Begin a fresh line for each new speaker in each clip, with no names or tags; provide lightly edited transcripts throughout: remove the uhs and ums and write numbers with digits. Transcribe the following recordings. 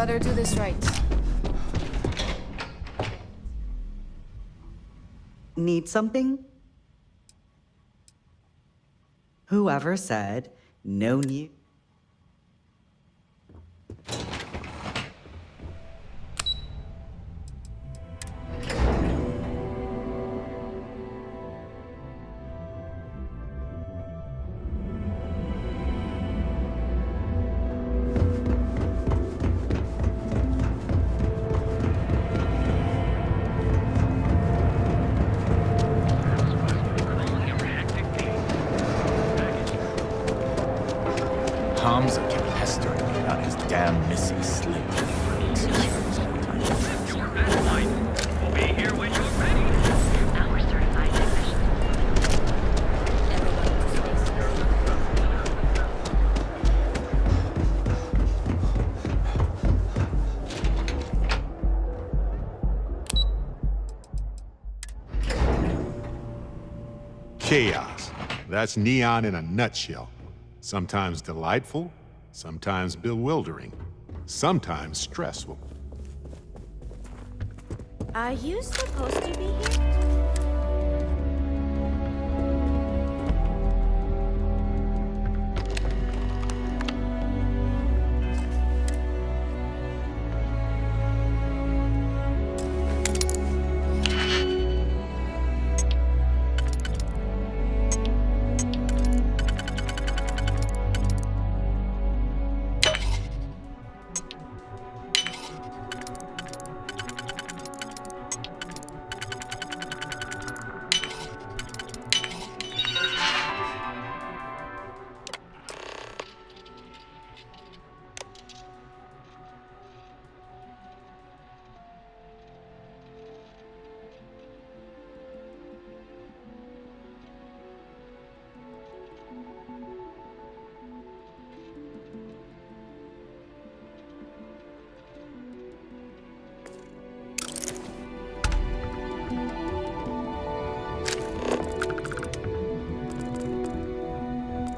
Better do this right.
Need something? Whoever said no new?
Tom's kept pestering me about his damn missing slip.
We'll be here when you're ready.
Our certified technician. Everyone to space.
Chaos. That's Neon in a nutshell. Sometimes delightful, sometimes bewildering, sometimes stressful.
Are you supposed to be here?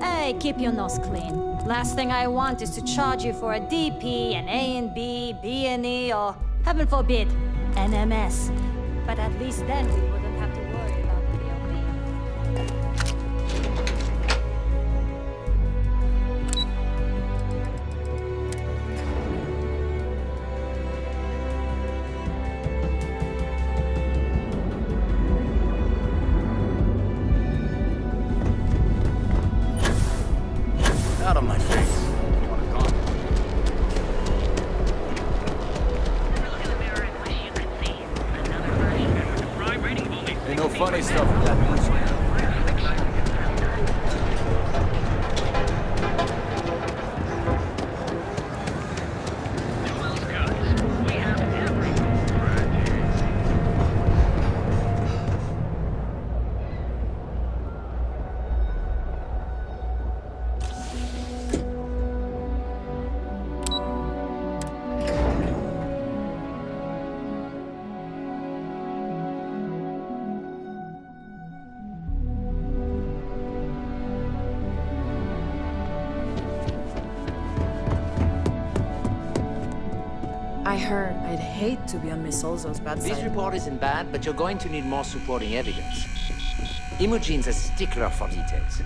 Hey, keep your nose clean. Last thing I want is to charge you for a DP, an A and B, B and E, or heaven forbid, NMS. But at least then we wouldn't have to worry about the POV.
Out of my face. You want it gone?
Look in the mirror and wish you could see another version.
Fry rating only
Ain't no funny stuff with that music.
Well, guys, we have everything right here.
I heard. I'd hate to be on Miss Olzo's bad
This
side.
report isn't bad, but you're going to need more supporting evidence. Imogene's a stickler for details.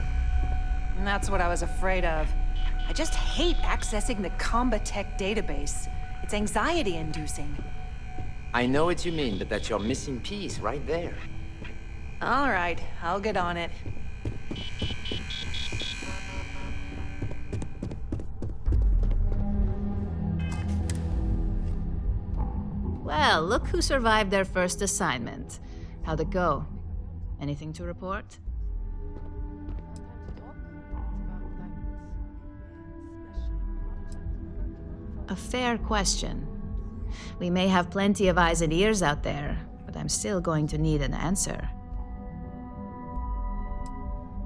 And that's what I was afraid of. I just hate accessing the Combatech database. It's anxiety-inducing.
I know what you mean, but that's your missing piece right there.
All right, I'll get on it.
Well, look who survived their first assignment. How'd it go? Anything to report? A fair question. We may have plenty of eyes and ears out there, but I'm still going to need an answer.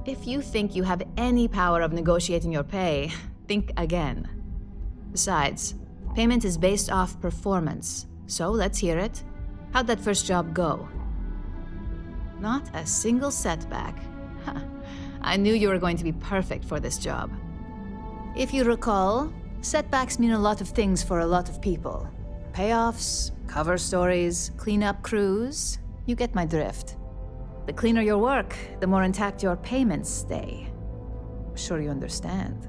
If you think you have any power of negotiating your pay, think again. Besides, payment is based off performance, so let's hear it. How'd that first job go? Not a single setback. I knew you were going to be perfect for this job. If you recall, Setbacks mean a lot of things for a lot of people. Payoffs, cover stories, cleanup crews. You get my drift. The cleaner your work, the more intact your payments stay. I'm sure you understand.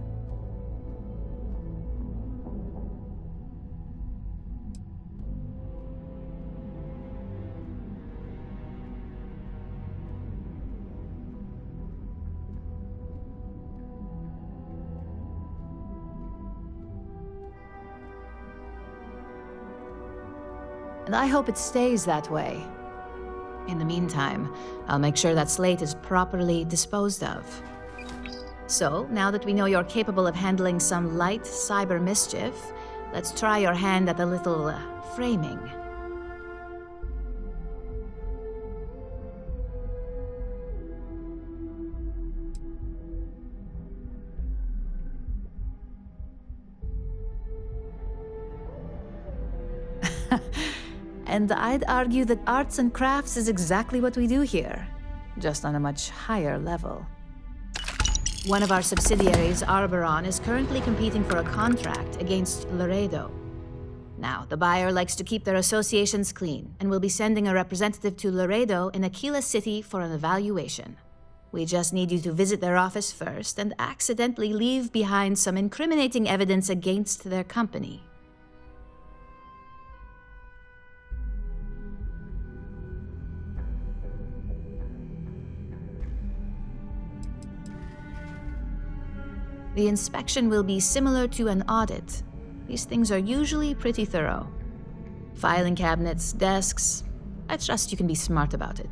And I hope it stays that way. In the meantime, I'll make sure that Slate is properly disposed of. So, now that we know you're capable of handling some light cyber mischief, let's try your hand at a little framing. And I'd argue that arts and crafts is exactly what we do here, just on a much higher level. One of our subsidiaries, Arboron, is currently competing for a contract against Laredo. Now, the buyer likes to keep their associations clean, and will be sending a representative to Laredo in Aquila City for an evaluation. We just need you to visit their office first and accidentally leave behind some incriminating evidence against their company. The inspection will be similar to an audit. These things are usually pretty thorough. Filing cabinets, desks. I trust you can be smart about it.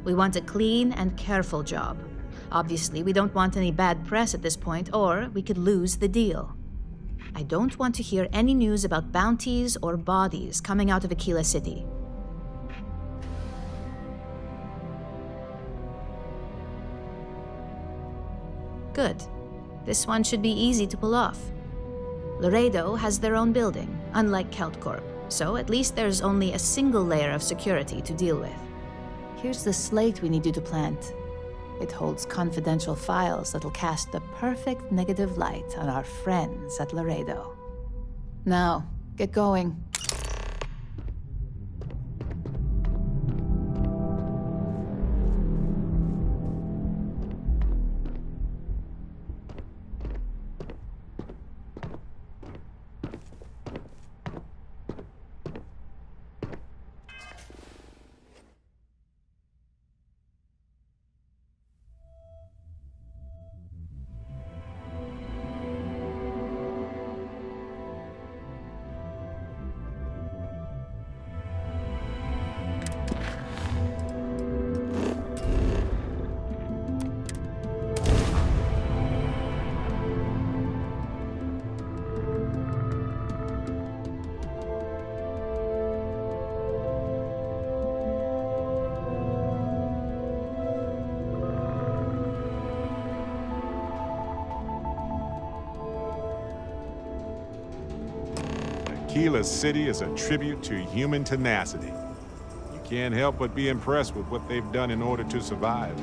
We want a clean and careful job. Obviously, we don't want any bad press at this point, or we could lose the deal. I don't want to hear any news about bounties or bodies coming out of Aquila City. Good. This one should be easy to pull off. Laredo has their own building, unlike KeltCorp, so at least there's only a single layer of security to deal with. Here's the slate we need you to plant. It holds confidential files that'll cast the perfect negative light on our friends at Laredo. Now, get going.
Aquila City is a tribute to human tenacity. You can't help but be impressed with what they've done in order to survive.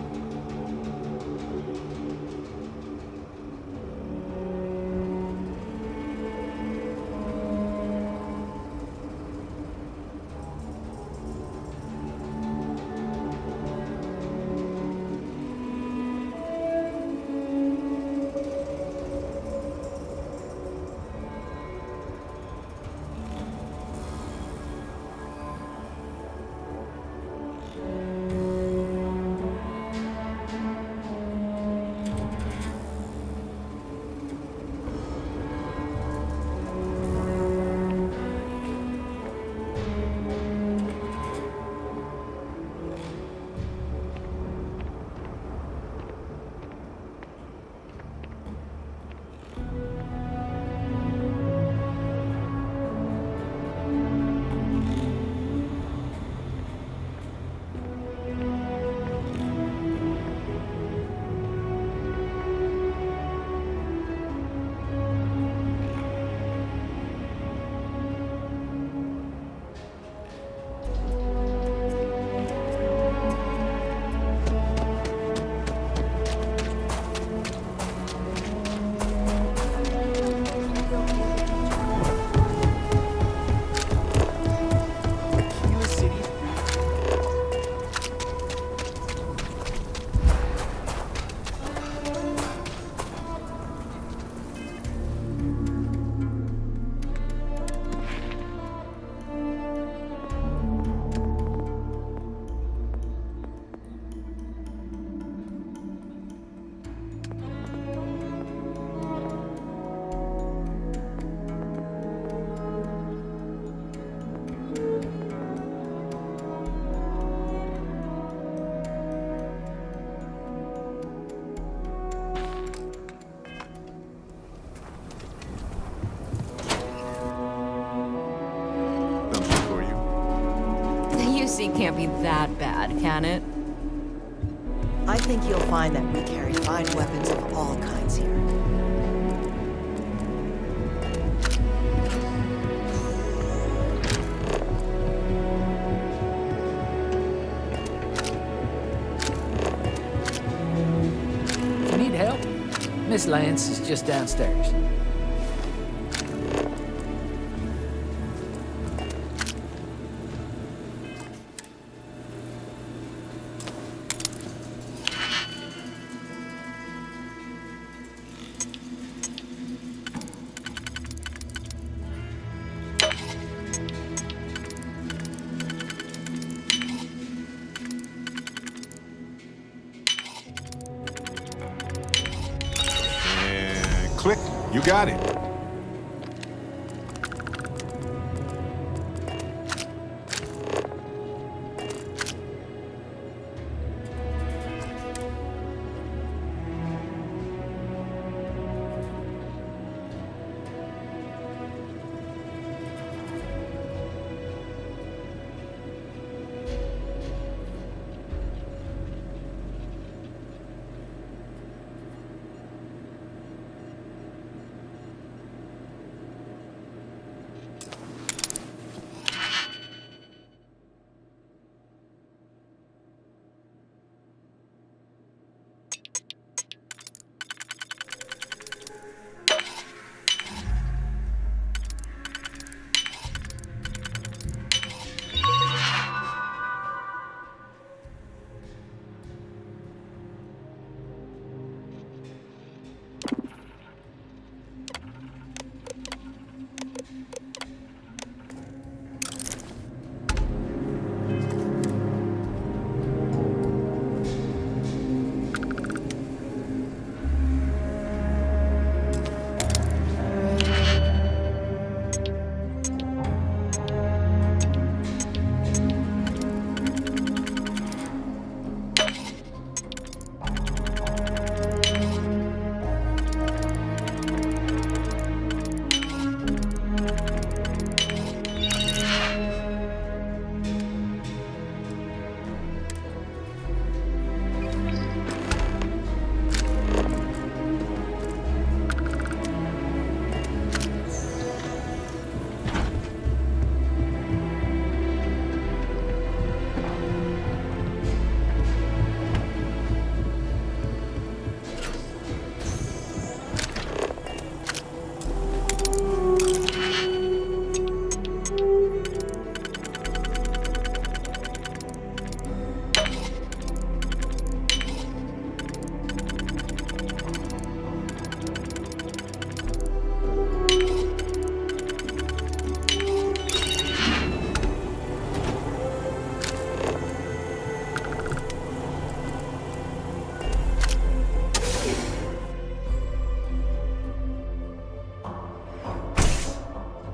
piracy can't be that bad, can it?
I think you'll find that we carry fine weapons of all kinds here.
If you need help, Miss Lance is just downstairs.
And click. You got it.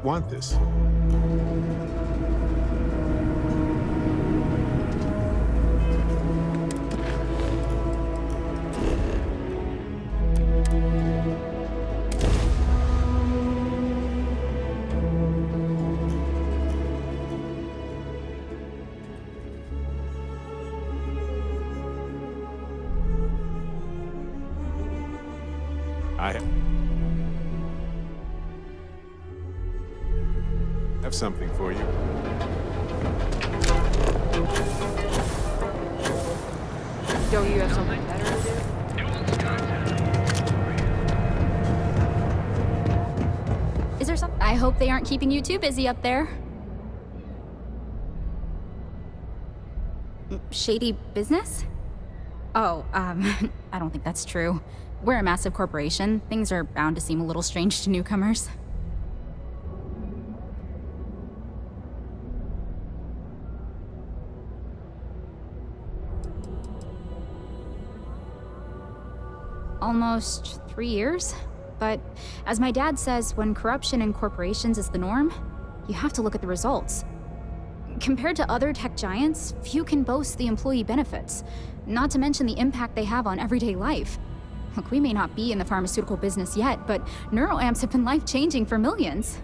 Want this. I have something for you.
Don't you have something better to do?
Is there something? I hope they aren't keeping you too busy up there. Shady business? Oh, I don't think that's true. We're a massive corporation. Things are bound to seem a little strange to newcomers. Almost 3 years. But as my dad says, when corruption in corporations is the norm, you have to look at the results. Compared to other tech giants, few can boast the employee benefits, not to mention the impact they have on everyday life. Look, we may not be in the pharmaceutical business yet, but neuroamps have been life-changing for millions.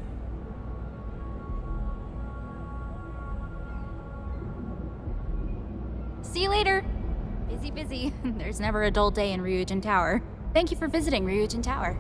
See, there's never a dull day in Ryujin Tower. Thank you for visiting Ryujin Tower.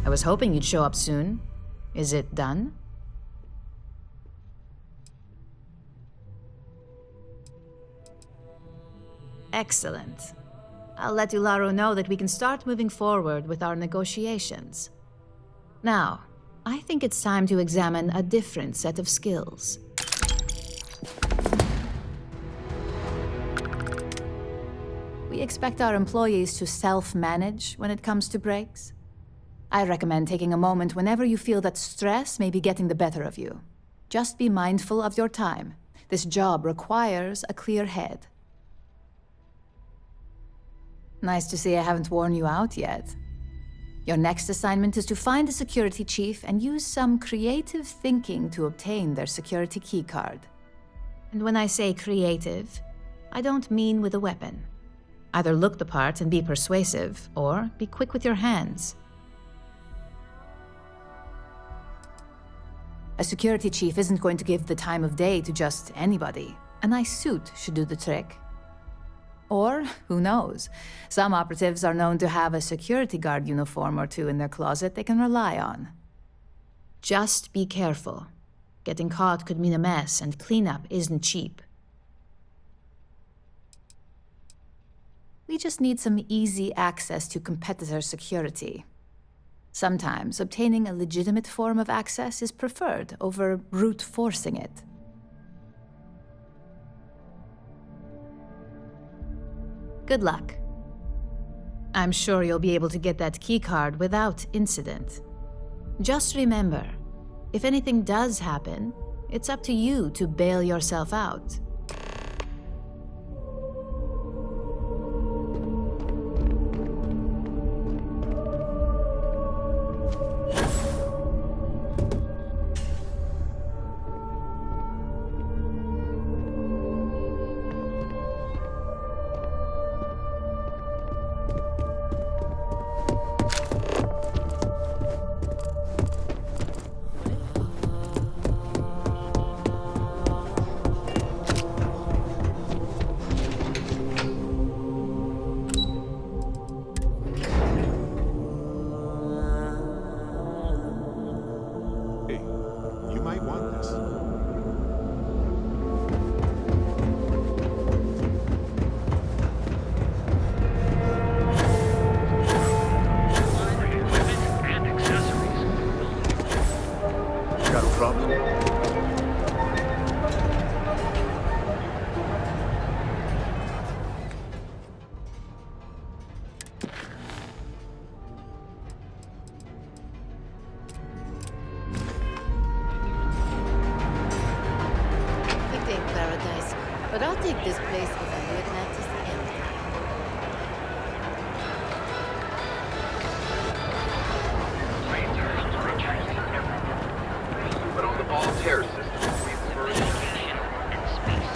I was hoping you'd show up soon. Is it done? Excellent. I'll let Ularu know that we can start moving forward with our negotiations. Now, I think it's time to examine a different set of skills. We expect our employees to self-manage when it comes to breaks. I recommend taking a moment whenever you feel that stress may be getting the better of you. Just be mindful of your time. This job requires a clear head. Nice to see I haven't worn you out yet. Your next assignment is to find a security chief and use some creative thinking to obtain their security keycard. And when I say creative, I don't mean with a weapon. Either look the part and be persuasive, or be quick with your hands. A security chief isn't going to give the time of day to just anybody. A nice suit should do the trick. Or, who knows, some operatives are known to have a security guard uniform or two in their closet they can rely on. Just be careful. Getting caught could mean a mess, and cleanup isn't cheap. We just need some easy access to competitor security. Sometimes obtaining a legitimate form of access is preferred over brute forcing it. Good luck. I'm sure you'll be able to get that keycard without incident. Just remember, if anything does happen, it's up to you to bail yourself out.
But I'll take this place if I knew Atlantis empty.
But on the Voltaire system, we prefer
and space.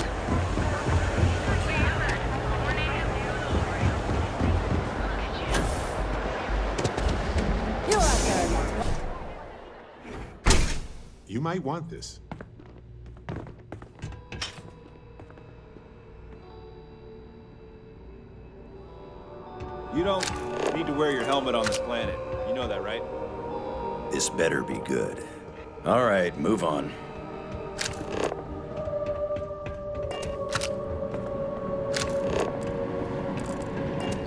You're out there.
You might want this.
You don't need to wear your helmet on this planet. You know that, right?
This better be good. All right, move on.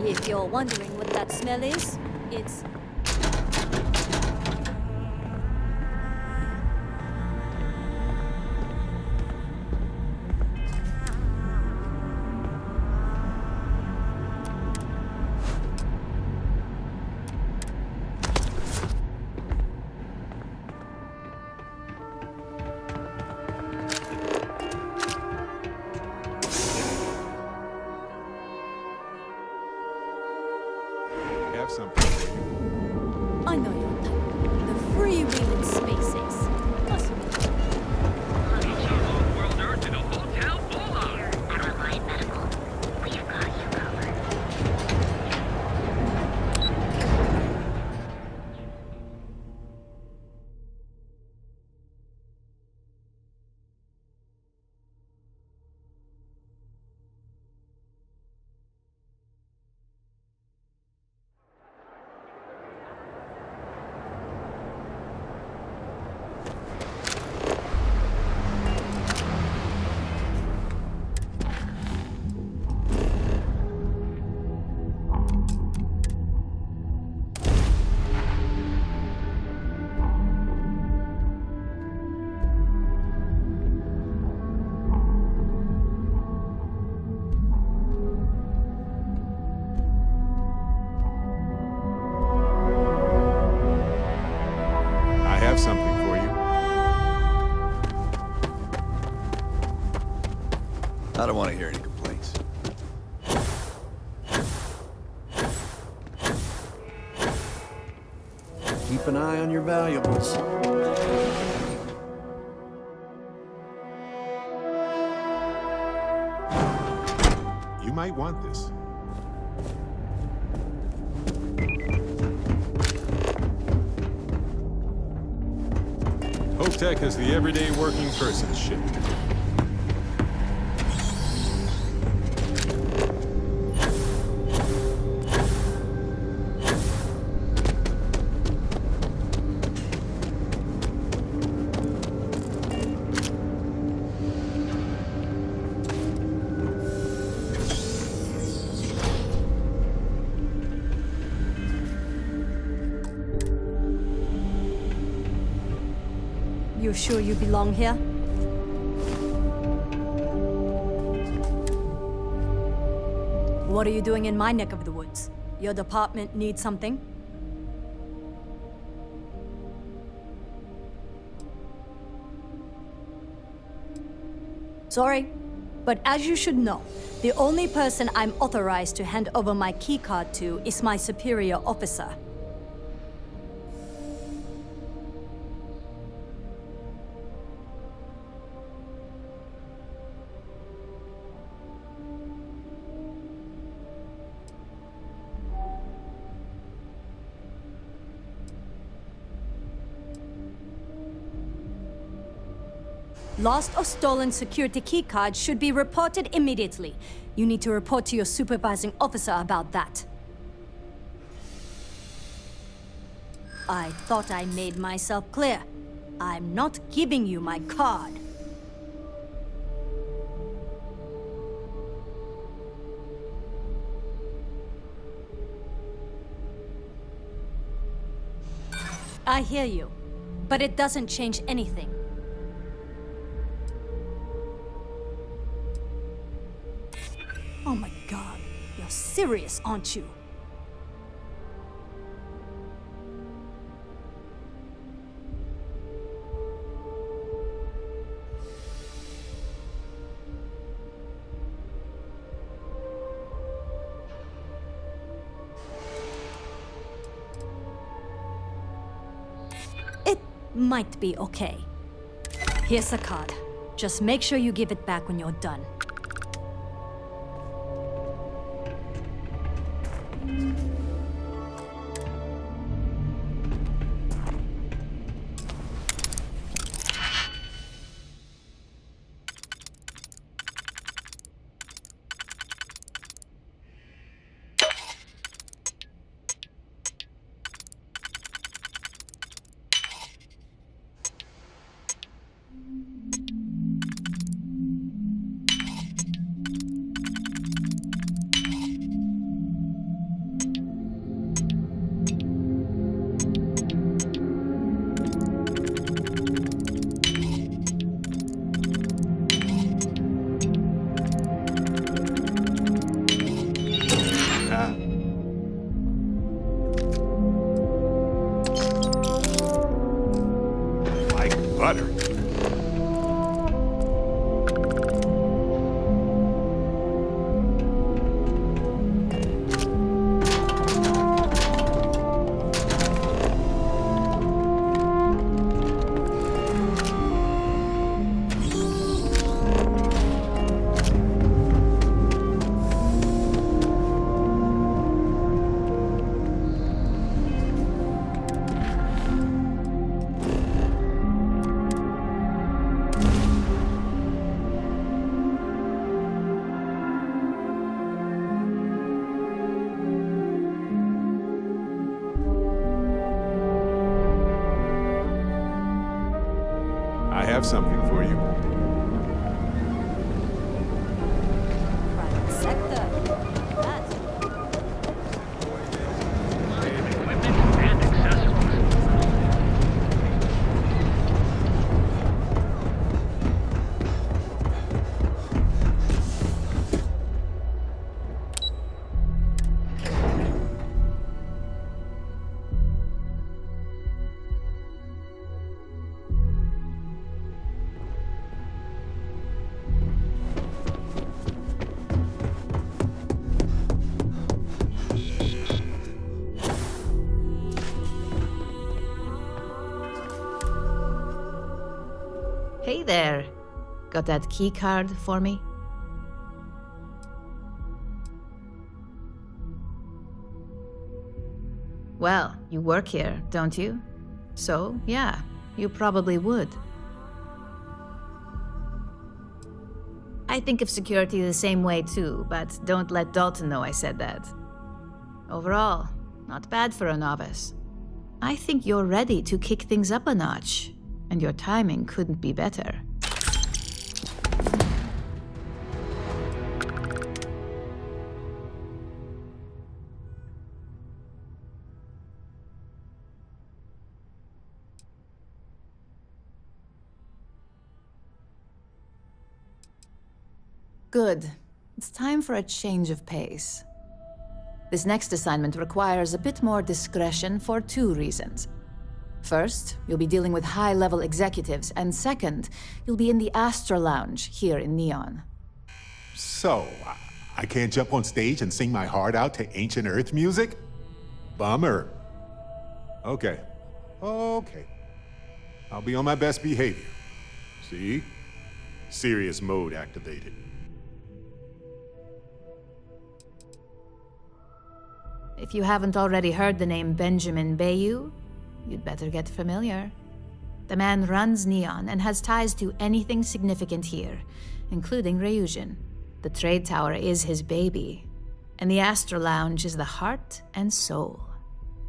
If you're wondering what that smell is, it's...
have something for you.
I don't want to hear any complaints.
Keep an eye on your valuables.
You might want this. Hotech is the everyday working person ship.
You sure you belong here? What are you doing in my neck of the woods? Your department needs something? Sorry, but as you should know, the only person I'm authorized to hand over my keycard to is my superior officer. Lost or stolen security keycards should be reported immediately. You need to report to your supervising officer about that. I thought I made myself clear. I'm not giving you my card. I hear you, but it doesn't change anything. Oh my God, you're serious, aren't you? It might be okay. Here's a card. Just make sure you give it back when you're done.
Butter. I have something for you.
Private sector.
Equipment and accessories.
Hey there. Got that key card for me? Well, you work here, don't you? So, yeah, you probably would. I think of security the same way too, but don't let Dalton know I said that. Overall, not bad for a novice. I think you're ready to kick things up a notch, and your timing couldn't be better. Good. It's time for a change of pace. This next assignment requires a bit more discretion for 2 reasons. First, you'll be dealing with high-level executives, and second, you'll be in the Astra Lounge here in Neon.
So, I can't jump on stage and sing my heart out to ancient Earth music? Bummer. Okay. I'll be on my best behavior. See? Serious mode activated.
If you haven't already heard the name Benjamin Bayou, you'd better get familiar. The man runs Neon and has ties to anything significant here, including Ryujin. The trade tower is his baby, and the Astra Lounge is the heart and soul.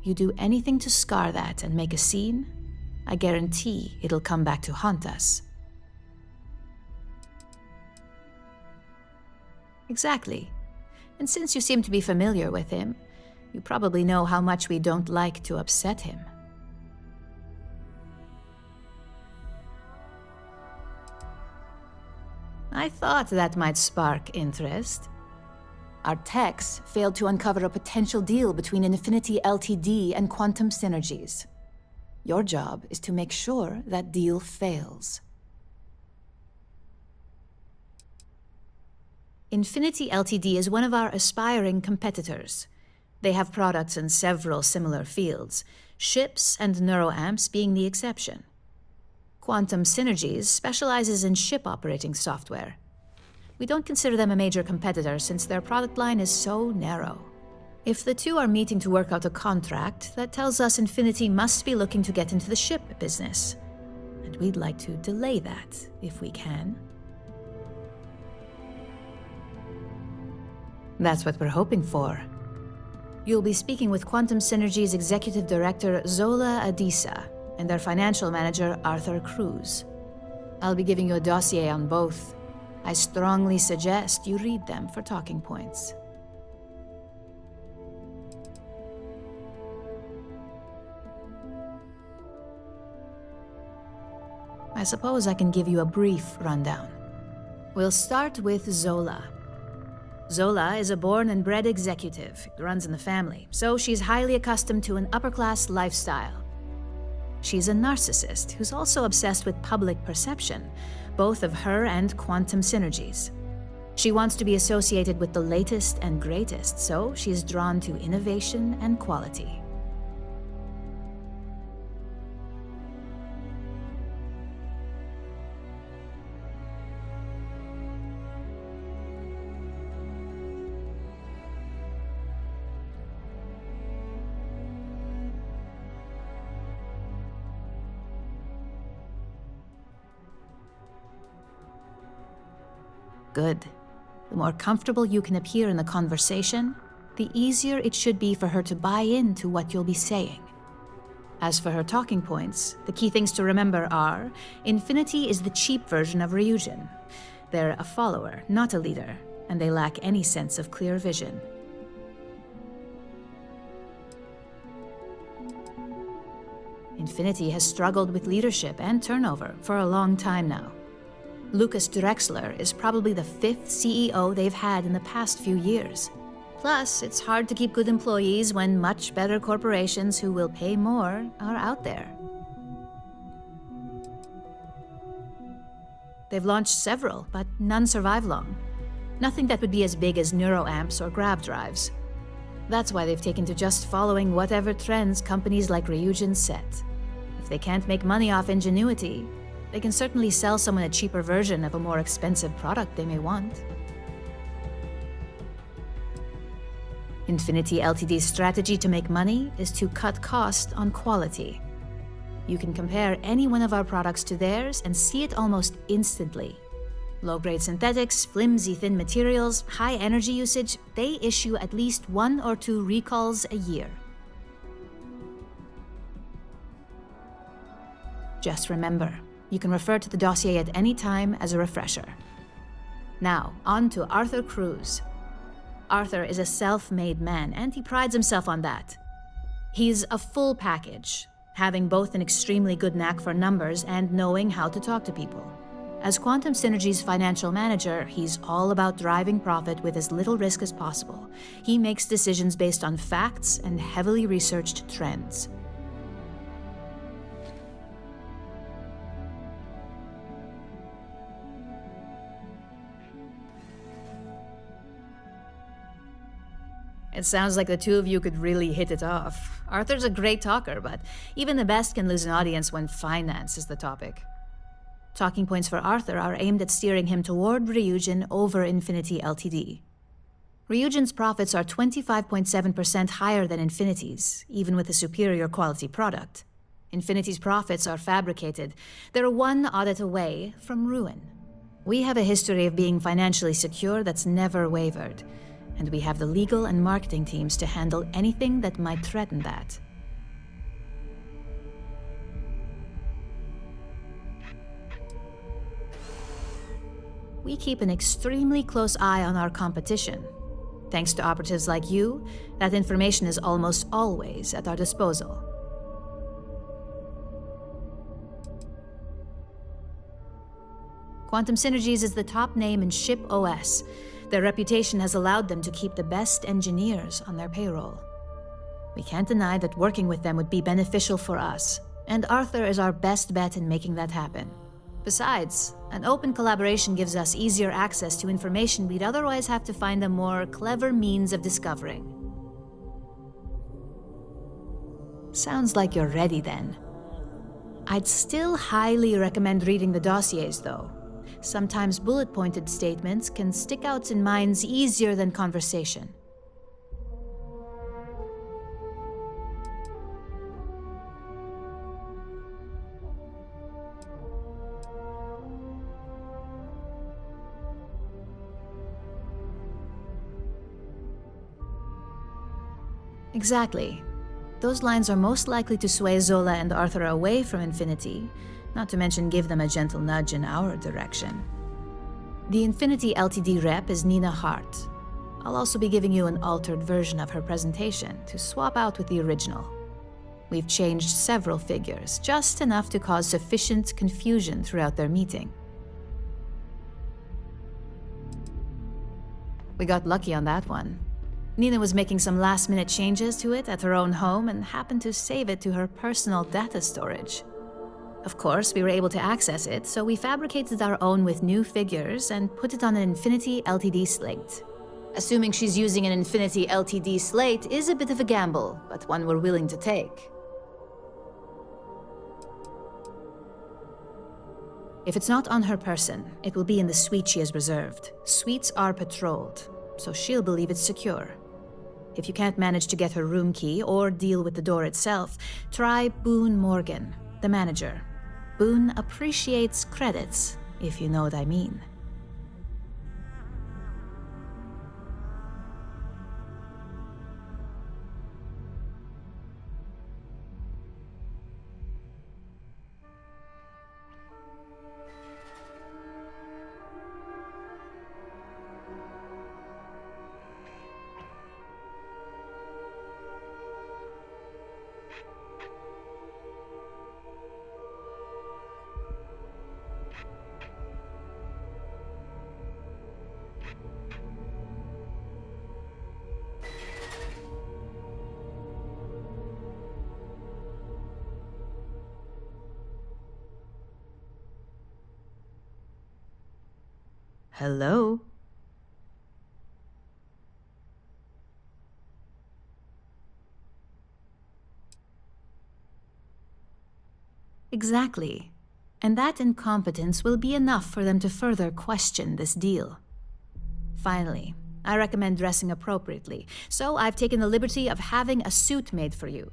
You do anything to scar that and make a scene, I guarantee it'll come back to haunt us. Exactly. And since you seem to be familiar with him, you probably know how much we don't like to upset him. I thought that might spark interest. Our techs failed to uncover a potential deal between Infinity Ltd. And Quantum Synergies. Your job is to make sure that deal fails. Infinity Ltd. Is one of our aspiring competitors. They have products in several similar fields, ships and neuroamps being the exception. Quantum Synergies specializes in ship operating software. We don't consider them a major competitor since their product line is so narrow. If the two are meeting to work out a contract, that tells us Infinity must be looking to get into the ship business. And we'd like to delay that, if we can. That's what we're hoping for. You'll be speaking with Quantum Synergy's Executive Director, Zola Adisa, and their Financial Manager, Arthur Cruz. I'll be giving you a dossier on both. I strongly suggest you read them for talking points. I suppose I can give you a brief rundown. We'll start with Zola. Zola is a born and bred executive. It runs in the family, so she's highly accustomed to an upper-class lifestyle. She's a narcissist who's also obsessed with public perception, both of her and Quantum Synergies. She wants to be associated with the latest and greatest, so she's drawn to innovation and quality. Good. The more comfortable you can appear in the conversation, the easier it should be for her to buy into what you'll be saying. As for her talking points, the key things to remember are, Infinity is the cheap version of Ryujin. They're a follower, not a leader, and they lack any sense of clear vision. Infinity has struggled with leadership and turnover for a long time now. Lucas Drexler is probably the 5th CEO they've had in the past few years. Plus, it's hard to keep good employees when much better corporations who will pay more are out there. They've launched several, but none survive long. Nothing that would be as big as neuroamps or grab drives. That's why they've taken to just following whatever trends companies like Ryujin set. If they can't make money off ingenuity, they can certainly sell someone a cheaper version of a more expensive product they may want. Infinity Ltd's strategy to make money is to cut cost on quality. You can compare any one of our products to theirs and see it almost instantly. Low-grade synthetics, flimsy thin materials, high energy usage, they issue at least 1 or 2 recalls a year. Just remember, you can refer to the dossier at any time as a refresher. Now, on to Arthur Cruz. Arthur is a self-made man, and he prides himself on that. He's a full package, having both an extremely good knack for numbers and knowing how to talk to people. As Quantum Synergy's financial manager, he's all about driving profit with as little risk as possible. He makes decisions based on facts and heavily researched trends. It sounds like the two of you could really hit it off. Arthur's a great talker, but even the best can lose an audience when finance is the topic. Talking points for Arthur are aimed at steering him toward Ryujin over Infinity Ltd. Ryujin's profits are 25.7% higher than Infinity's, even with a superior quality product. Infinity's profits are fabricated. They're one audit away from ruin. We have a history of being financially secure that's never wavered, and we have the legal and marketing teams to handle anything that might threaten that. We keep an extremely close eye on our competition. Thanks to operatives like you, that information is almost always at our disposal. Quantum Synergies is the top name in ship OS. Their reputation has allowed them to keep the best engineers on their payroll. We can't deny that working with them would be beneficial for us, and Arthur is our best bet in making that happen. Besides, an open collaboration gives us easier access to information we'd otherwise have to find a more clever means of discovering. Sounds like you're ready then. I'd still highly recommend reading the dossiers, though. Sometimes bullet-pointed statements can stick out in minds easier than conversation. Exactly. Those lines are most likely to sway Zola and Arthur away from Infinity, not to mention give them a gentle nudge in our direction. The Infinity Ltd rep is Nina Hart. I'll also be giving you an altered version of her presentation to swap out with the original. We've changed several figures, just enough to cause sufficient confusion throughout their meeting. We got lucky on that one. Nina was making some last-minute changes to it at her own home and happened to save it to her personal data storage. Of course, we were able to access it, so we fabricated our own with new figures and put it on an Infinity Ltd slate. Assuming she's using an Infinity Ltd slate is a bit of a gamble, but one we're willing to take. If it's not on her person, it will be in the suite she has reserved. Suites are patrolled, so she'll believe it's secure. If you can't manage to get her room key or deal with the door itself, try Boone Morgan, the manager. Boone appreciates credits, if you know what I mean. Hello? Exactly. And that incompetence will be enough for them to further question this deal. Finally, I recommend dressing appropriately, so I've taken the liberty of having a suit made for you.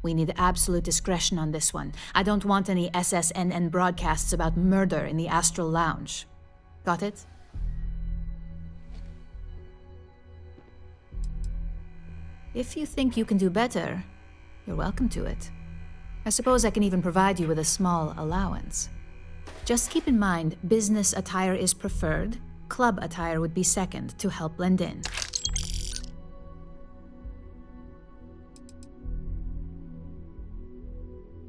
We need absolute discretion on this one. I don't want any SSNN broadcasts about murder in the Astral Lounge. Got it? If you think you can do better, you're welcome to it. I suppose I can even provide you with a small allowance. Just keep in mind, business attire is preferred. Club attire would be second to help blend in.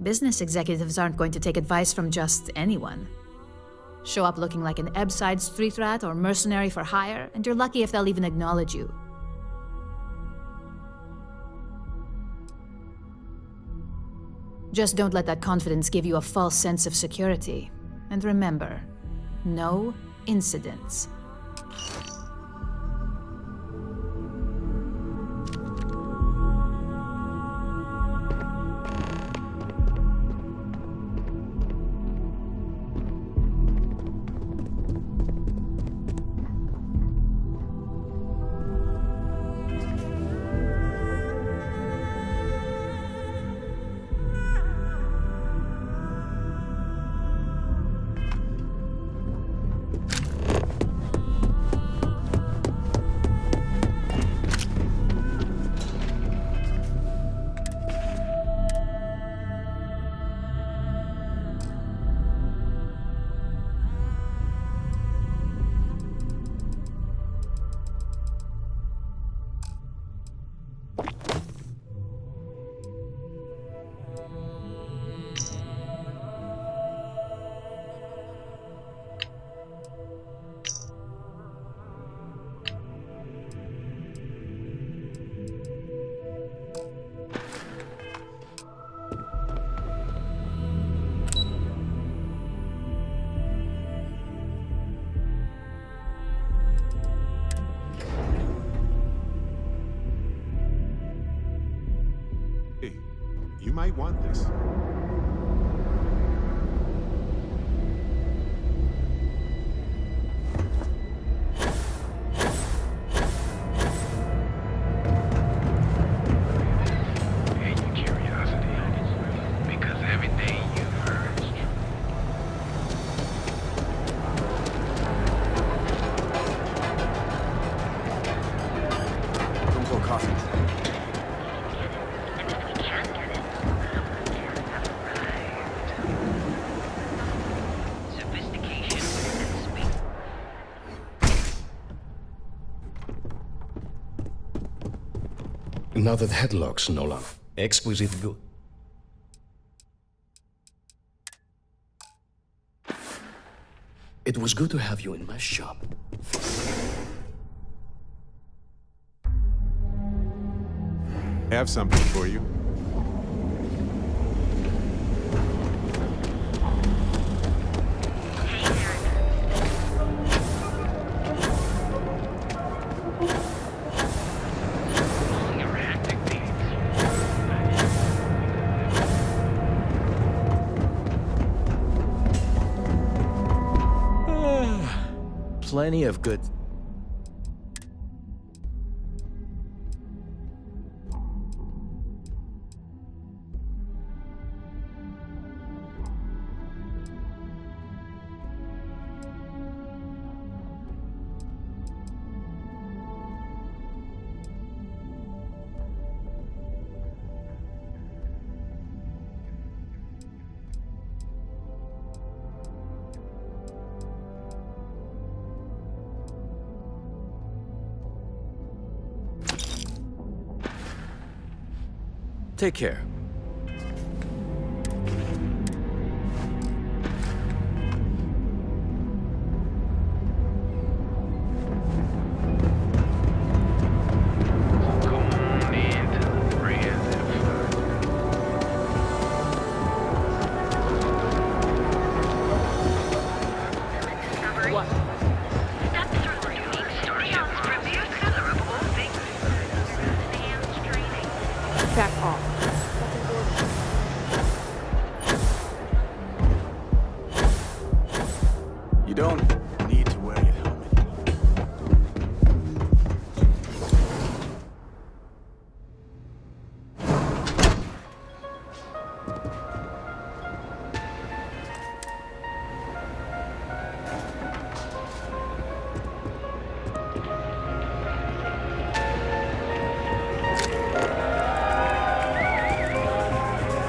Business executives aren't going to take advice from just anyone. Show up looking like an Ebbside street rat or mercenary for hire, and you're lucky if they'll even acknowledge you. Just don't let that confidence give you a false sense of security. And remember, no incidents.
You might want this.
Now that headlock's no longer exquisite good. It was good to have you in my shop.
Have something for you.
Plenty of good. Take care.
Back off.
You don't need to wear your helmet.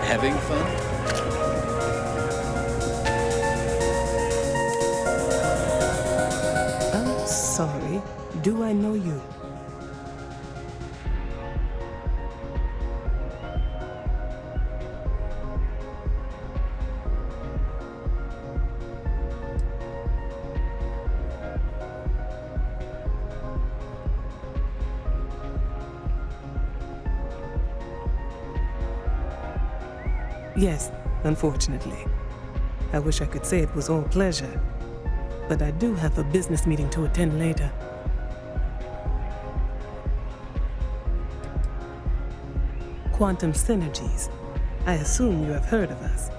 Having fun?
I'm sorry. Do I know you? Yes, unfortunately. I wish I could say it was all pleasure, but I do have a business meeting to attend later. Quantum Synergies. I assume you have heard of us.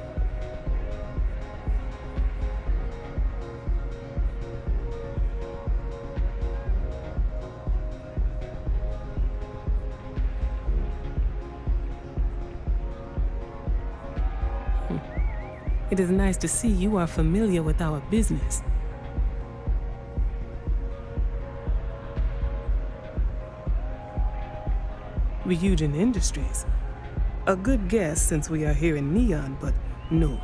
It is nice to see you are familiar with our business. Ryujin Industries. A good guess since we are here in Neon, but no.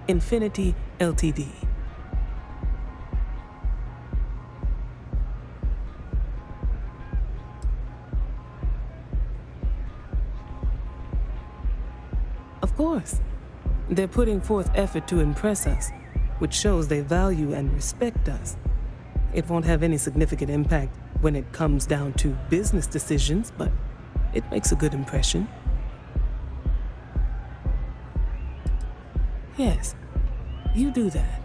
Infinity Ltd. Of course. They're putting forth effort to impress us, which shows they value and respect us. It won't have any significant impact when it comes down to business decisions, but it makes a good impression. Yes, you do that.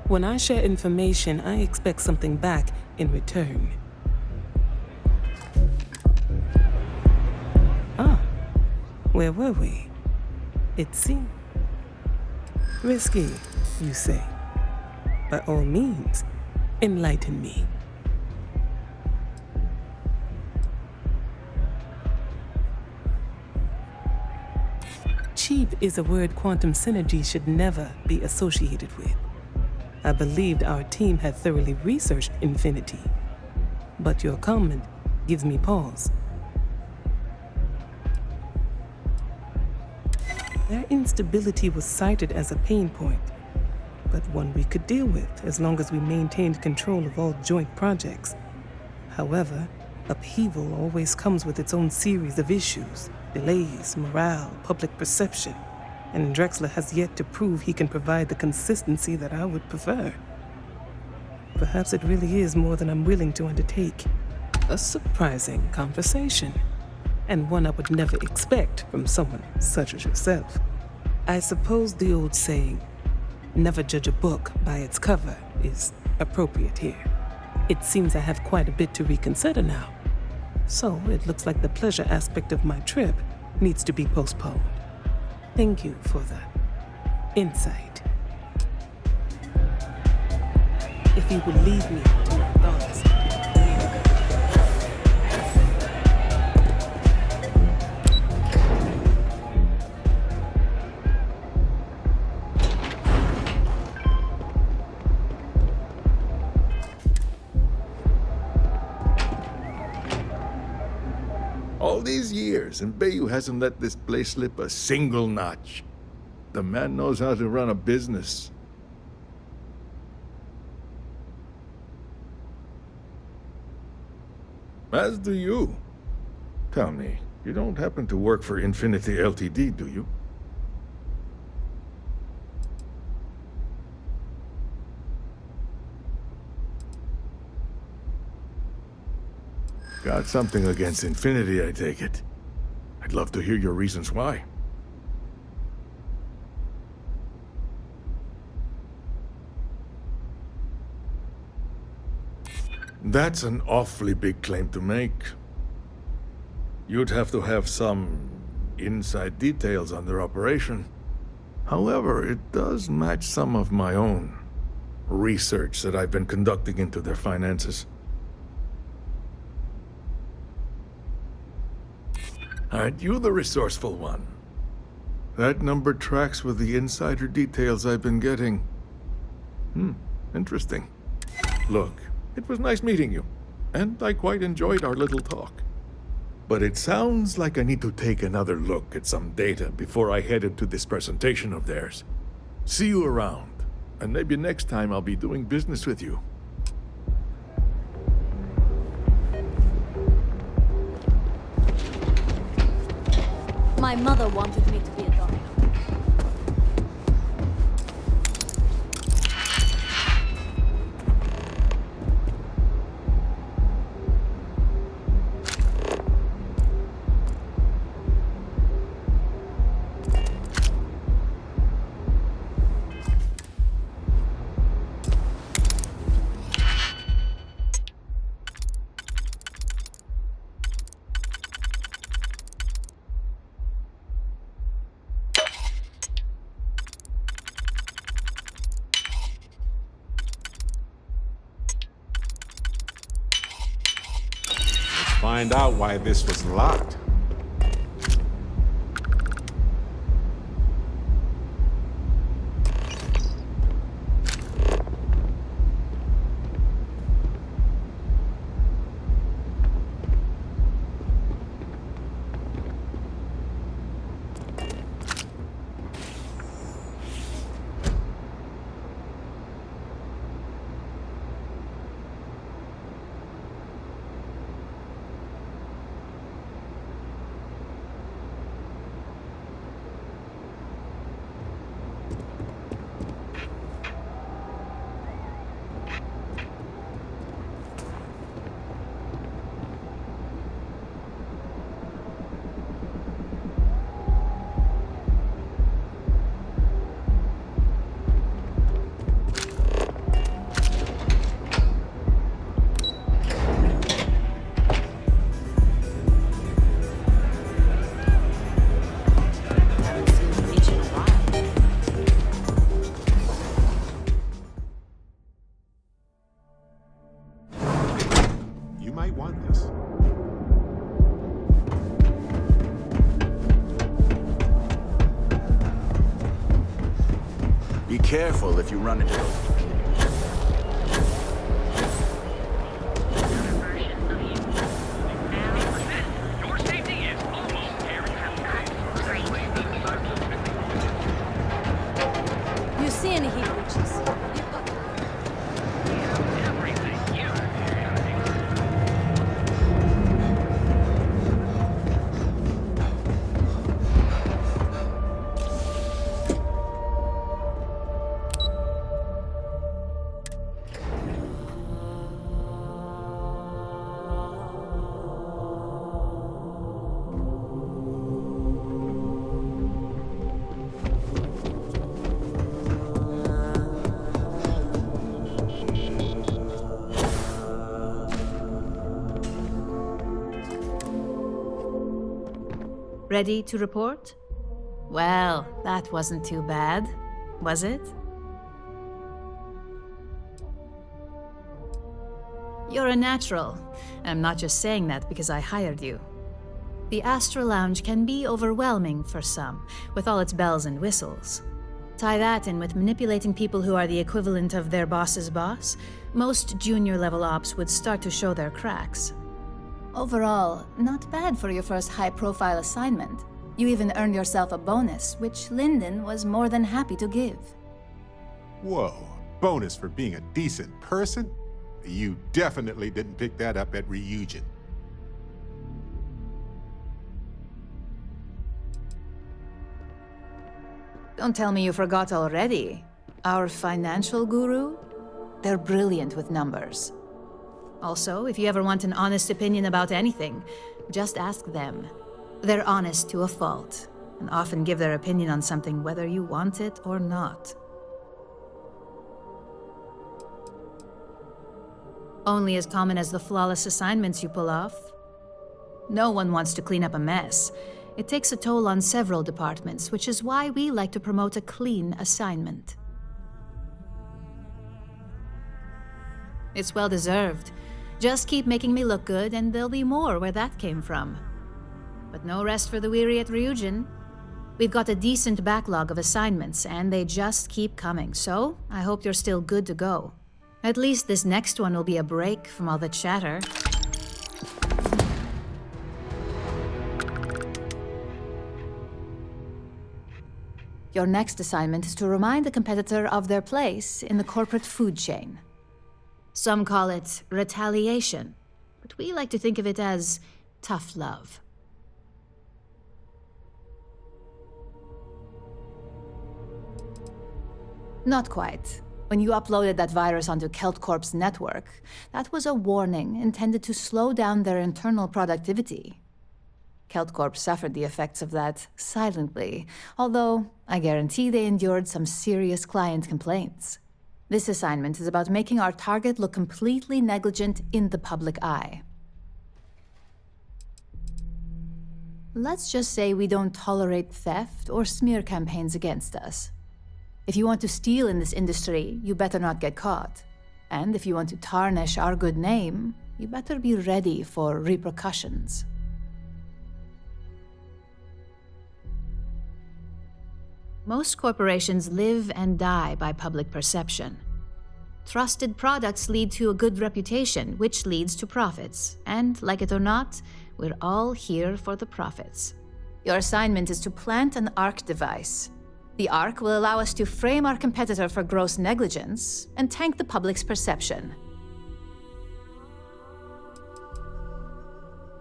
When I share information, I expect something back in return. Ah, where were we? It seemed risky, you say. By all means, enlighten me. Cheap is a word Quantum Synergy should never be associated with. I believed our team had thoroughly researched Infinity, but your comment gives me pause. Their instability was cited as a pain point, but one we could deal with as long as we maintained control of all joint projects. However, upheaval always comes with its own series of issues, delays, morale, public perception, and Drexler has yet to prove he can provide the consistency that I would prefer. Perhaps it really is more than I'm willing to undertake. A surprising conversation, and one I would never expect from someone such as yourself. I suppose the old saying, never judge a book by its cover, is appropriate here. It seems I have quite a bit to reconsider now. So it looks like the pleasure aspect of my trip needs to be postponed. Thank you for the insight. If you would leave me to my thoughts.
All these years, and Bayou hasn't let this place slip a single notch. The man knows how to run a business. As do you. Tell me, you don't happen to work for Infinity Ltd, do you? Got something against Infinity, I take it. I'd love to hear your reasons why. That's an awfully big claim to make. You'd have to have some inside details on their operation. However, it does match some of my own.
research that I've been conducting into their finances. Aren't you the resourceful one? That number tracks with the insider details I've been getting. Interesting. Look, it was nice meeting you, and I quite enjoyed our little talk. But it sounds like I need to take another look at some data before I head into this presentation of theirs. See you around, and maybe next time I'll be doing business with you.
My mother wanted me to be a doctor.
Find out why this was locked. You might want this.
Be careful if you run into those.
Your safety is almost guaranteed.
You see any heat breaches?
Ready to report? Well, that wasn't too bad, was it? You're a natural. I'm not just saying that because I hired you. The Astra Lounge can be overwhelming for some, with all its bells and whistles. Tie that in with manipulating people who are the equivalent of their boss's boss, most junior-level ops would start to show their cracks. Overall, not bad for your first high-profile assignment. You even earned yourself a bonus, which Lyndon was more than happy to give.
Whoa, bonus for being a decent person? You definitely didn't pick that up at Ryujin.
Don't tell me you forgot already. Our financial guru? They're brilliant with numbers. Also, if you ever want an honest opinion about anything, just ask them. They're honest to a fault, and often give their opinion on something whether you want it or not. Only as common as the flawless assignments you pull off. No one wants to clean up a mess. It takes a toll on several departments, which is why we like to promote a clean assignment. It's well deserved. Just keep making me look good, and there'll be more where that came from. But no rest for the weary at Ryujin. We've got a decent backlog of assignments, and they just keep coming, so I hope you're still good to go. At least this next one will be a break from all the chatter. Your next assignment is to remind the competitor of their place in the corporate food chain. Some call it retaliation, but we like to think of it as tough love. Not quite. When you uploaded that virus onto KeltCorp's network, that was a warning intended to slow down their internal productivity. KeltCorp suffered the effects of that silently, although I guarantee they endured some serious client complaints. This assignment is about making our target look completely negligent in the public eye. Let's just say we don't tolerate theft or smear campaigns against us. If you want to steal in this industry, you better not get caught. And if you want to tarnish our good name, you better be ready for repercussions. Most corporations live and die by public perception. Trusted products lead to a good reputation, which leads to profits. And, like it or not, we're all here for the profits. Your assignment is to plant an ARC device. The ARC will allow us to frame our competitor for gross negligence and tank the public's perception.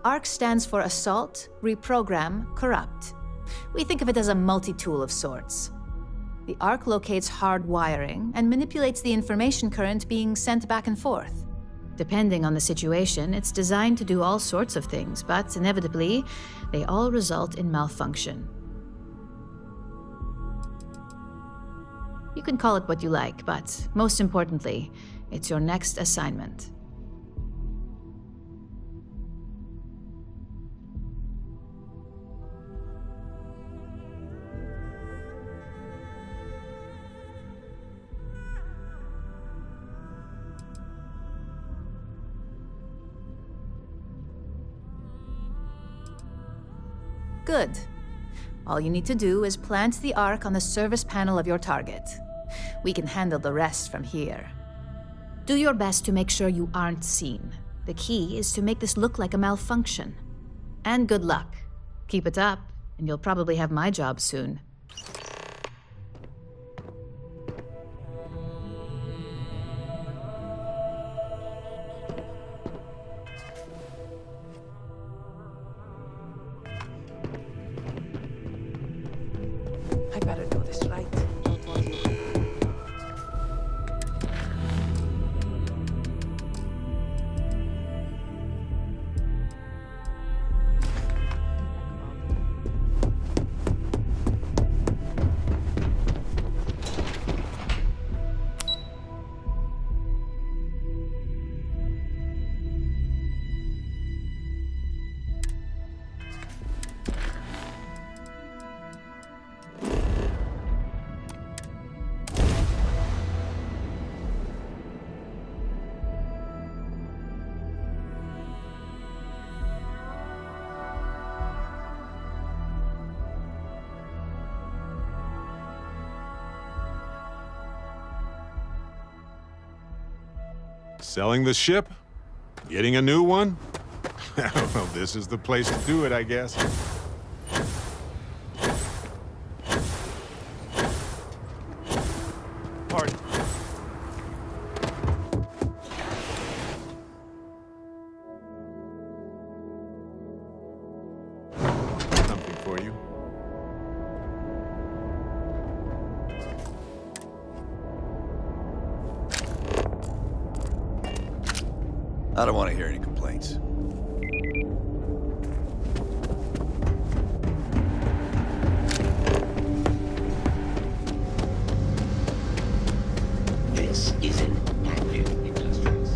ARC stands for Assault, Reprogram, Corrupt. We think of it as a multi-tool of sorts. The ARC locates hard wiring and manipulates the information current being sent back and forth. Depending on the situation, it's designed to do all sorts of things, but inevitably, they all result in malfunction. You can call it what you like, but most importantly, it's your next assignment. Good. All you need to do is plant the ARC on the service panel of your target. We can handle the rest from here. Do your best to make sure you aren't seen. The key is to make this look like a malfunction. And good luck. Keep it up, and you'll probably have my job soon.
I better do this right. Don't want you.
Selling the ship? Getting a new one? Well, this is the place to do it, I guess.
Pardon.
Something for you.
I don't want to hear any complaints.
This is an active industries.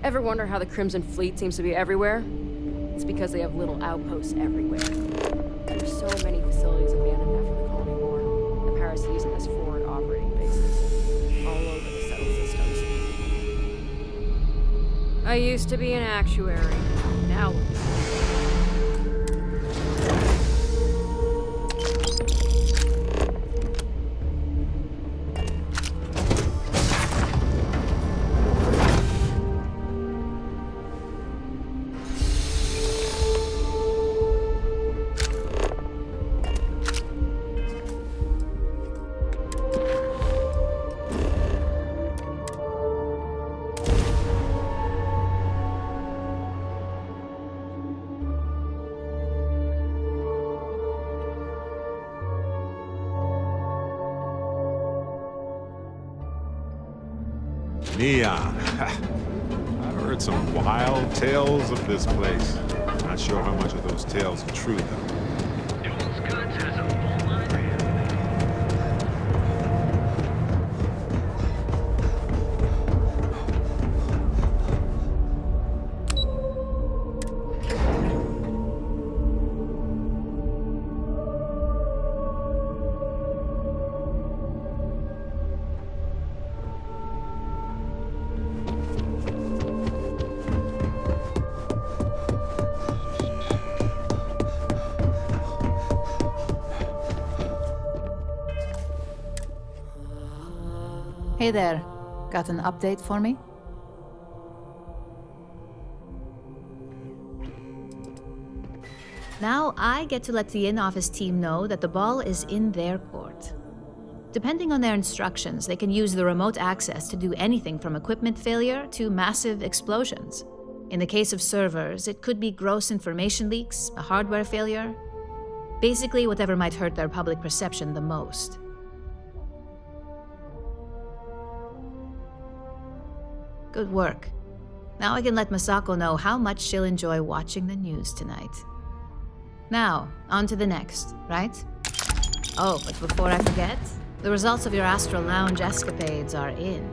Ever wonder how the Crimson Fleet seems to be everywhere? It's because they have little outposts everywhere. There's so many facilities abandoned after the Colony War. The Paris using this forward operating bases all over the settled systems. I used to be an actuary. Now look.
Neon. I've heard some wild tales of this place. Not sure how much of those tales are true, though.
Hey there. Got an update for me?
Now I get to let the in-office team know that the ball is in their court. Depending on their instructions, they can use the remote access to do anything from equipment failure to massive explosions. In the case of servers, it could be gross information leaks, a hardware failure, basically whatever might hurt their public perception the most. Good work. Now I can let Masako know how much she'll enjoy watching the news tonight. Now, on to the next, right? Oh, but before I forget, the results of your Astral Lounge escapades are in.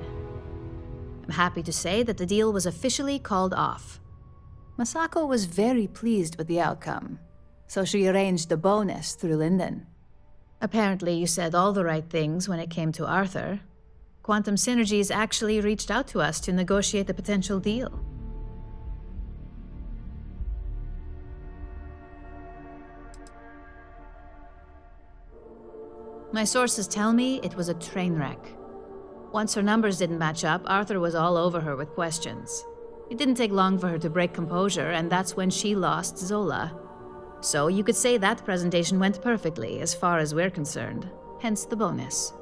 I'm happy to say that the deal was officially called off.
Masako was very pleased with the outcome, so she arranged a bonus through Linden.
Apparently you said all the right things when it came to Arthur. Quantum Synergies actually reached out to us to negotiate the potential deal. My sources tell me it was a train wreck. Once her numbers didn't match up, Arthur was all over her with questions. It didn't take long for her to break composure, and that's when she lost Zola. So you could say that presentation went perfectly, as far as we're concerned. Hence the bonus.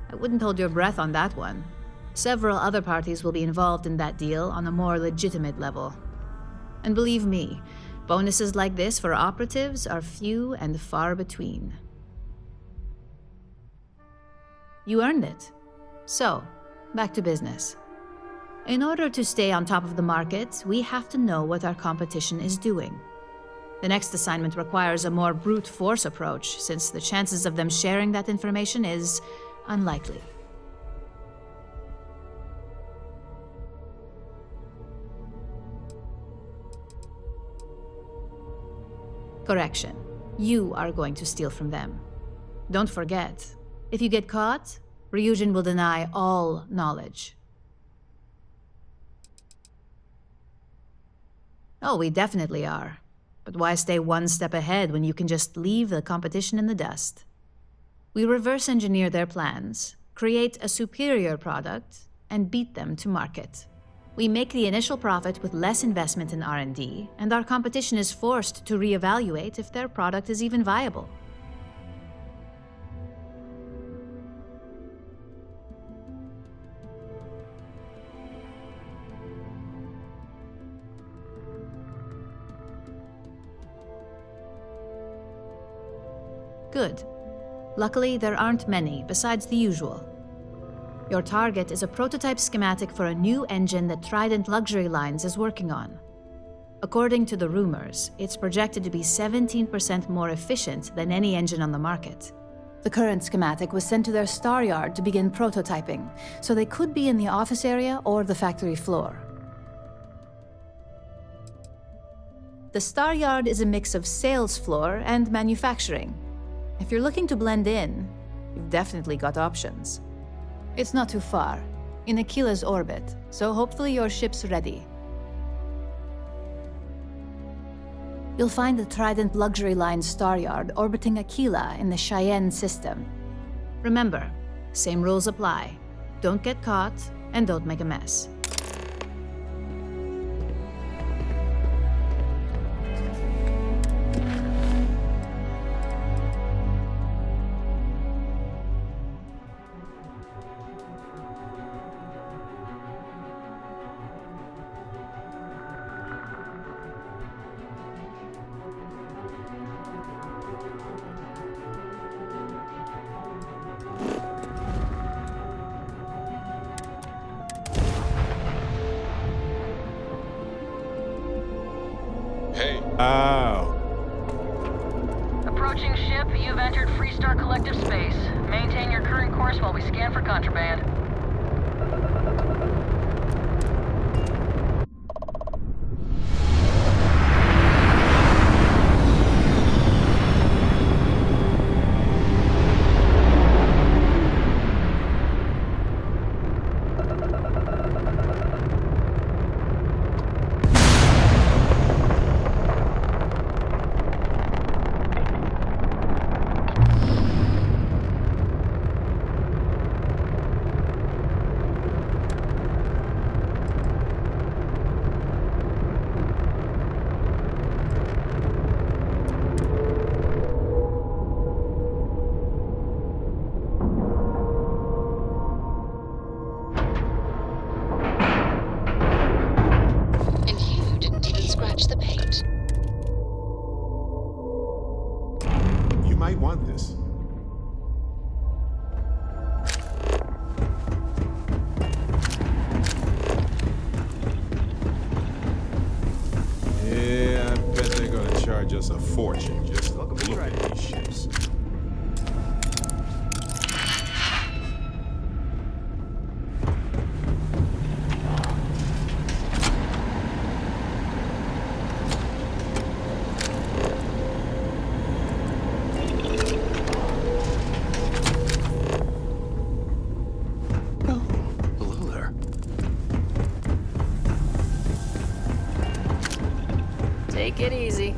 I wouldn't hold your breath on that one. Several other parties will be involved in that deal on a more legitimate level. And believe me, bonuses like this for operatives are few and far between. You earned it. So, back to business. In order to stay on top of the market, we have to know what our competition is doing. The next assignment requires a more brute force approach, since the chances of them sharing that information is unlikely. Correction. You are going to steal from them. Don't forget, if you get caught, Ryujin will deny all knowledge. Oh, we definitely are. But why stay one step ahead when you can just leave the competition in the dust? We reverse engineer their plans, create a superior product, and beat them to market. We make the initial profit with less investment in R&D, and our competition is forced to reevaluate if their product is even viable. Good. Luckily, there aren't many besides the usual. Your target is a prototype schematic for a new engine that Trident Luxury Lines is working on. According to the rumors, it's projected to be 17% more efficient than any engine on the market.
The current schematic was sent to their star yard to begin prototyping, so they could be in the office area or the factory floor. The star yard is a mix of sales floor and manufacturing. If you're looking to blend in, you've definitely got options. It's not too far, in Aquila's orbit, so hopefully your ship's ready. You'll find the Trident Luxury Line star yard orbiting Aquila in the Cheyenne system.
Remember, same rules apply. Don't get caught, and don't make a mess.
Hey. Oh.
Approaching ship, you've entered Freestar Collective space. Maintain your current course while we scan for contraband.
Want this. Yeah, I bet they're gonna charge us a fortune just to look at these ships.
Take it easy.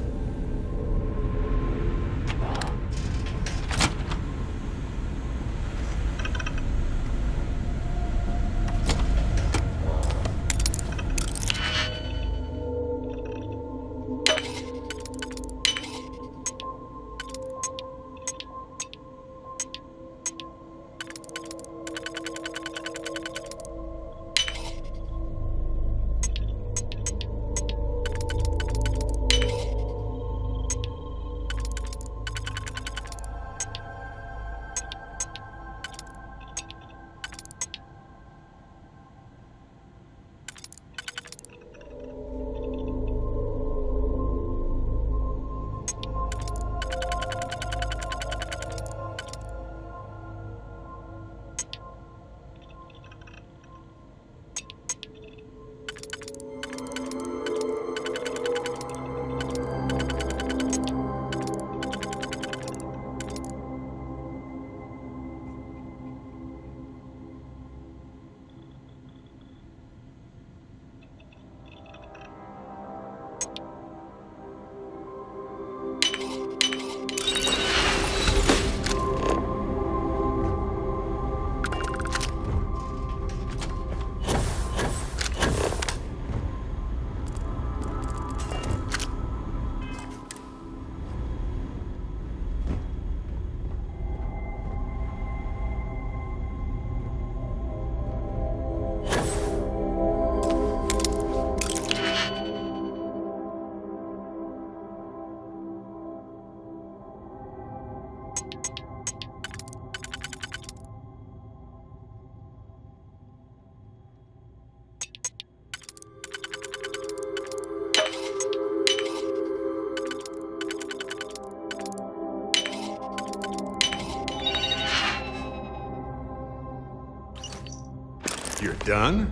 You're done?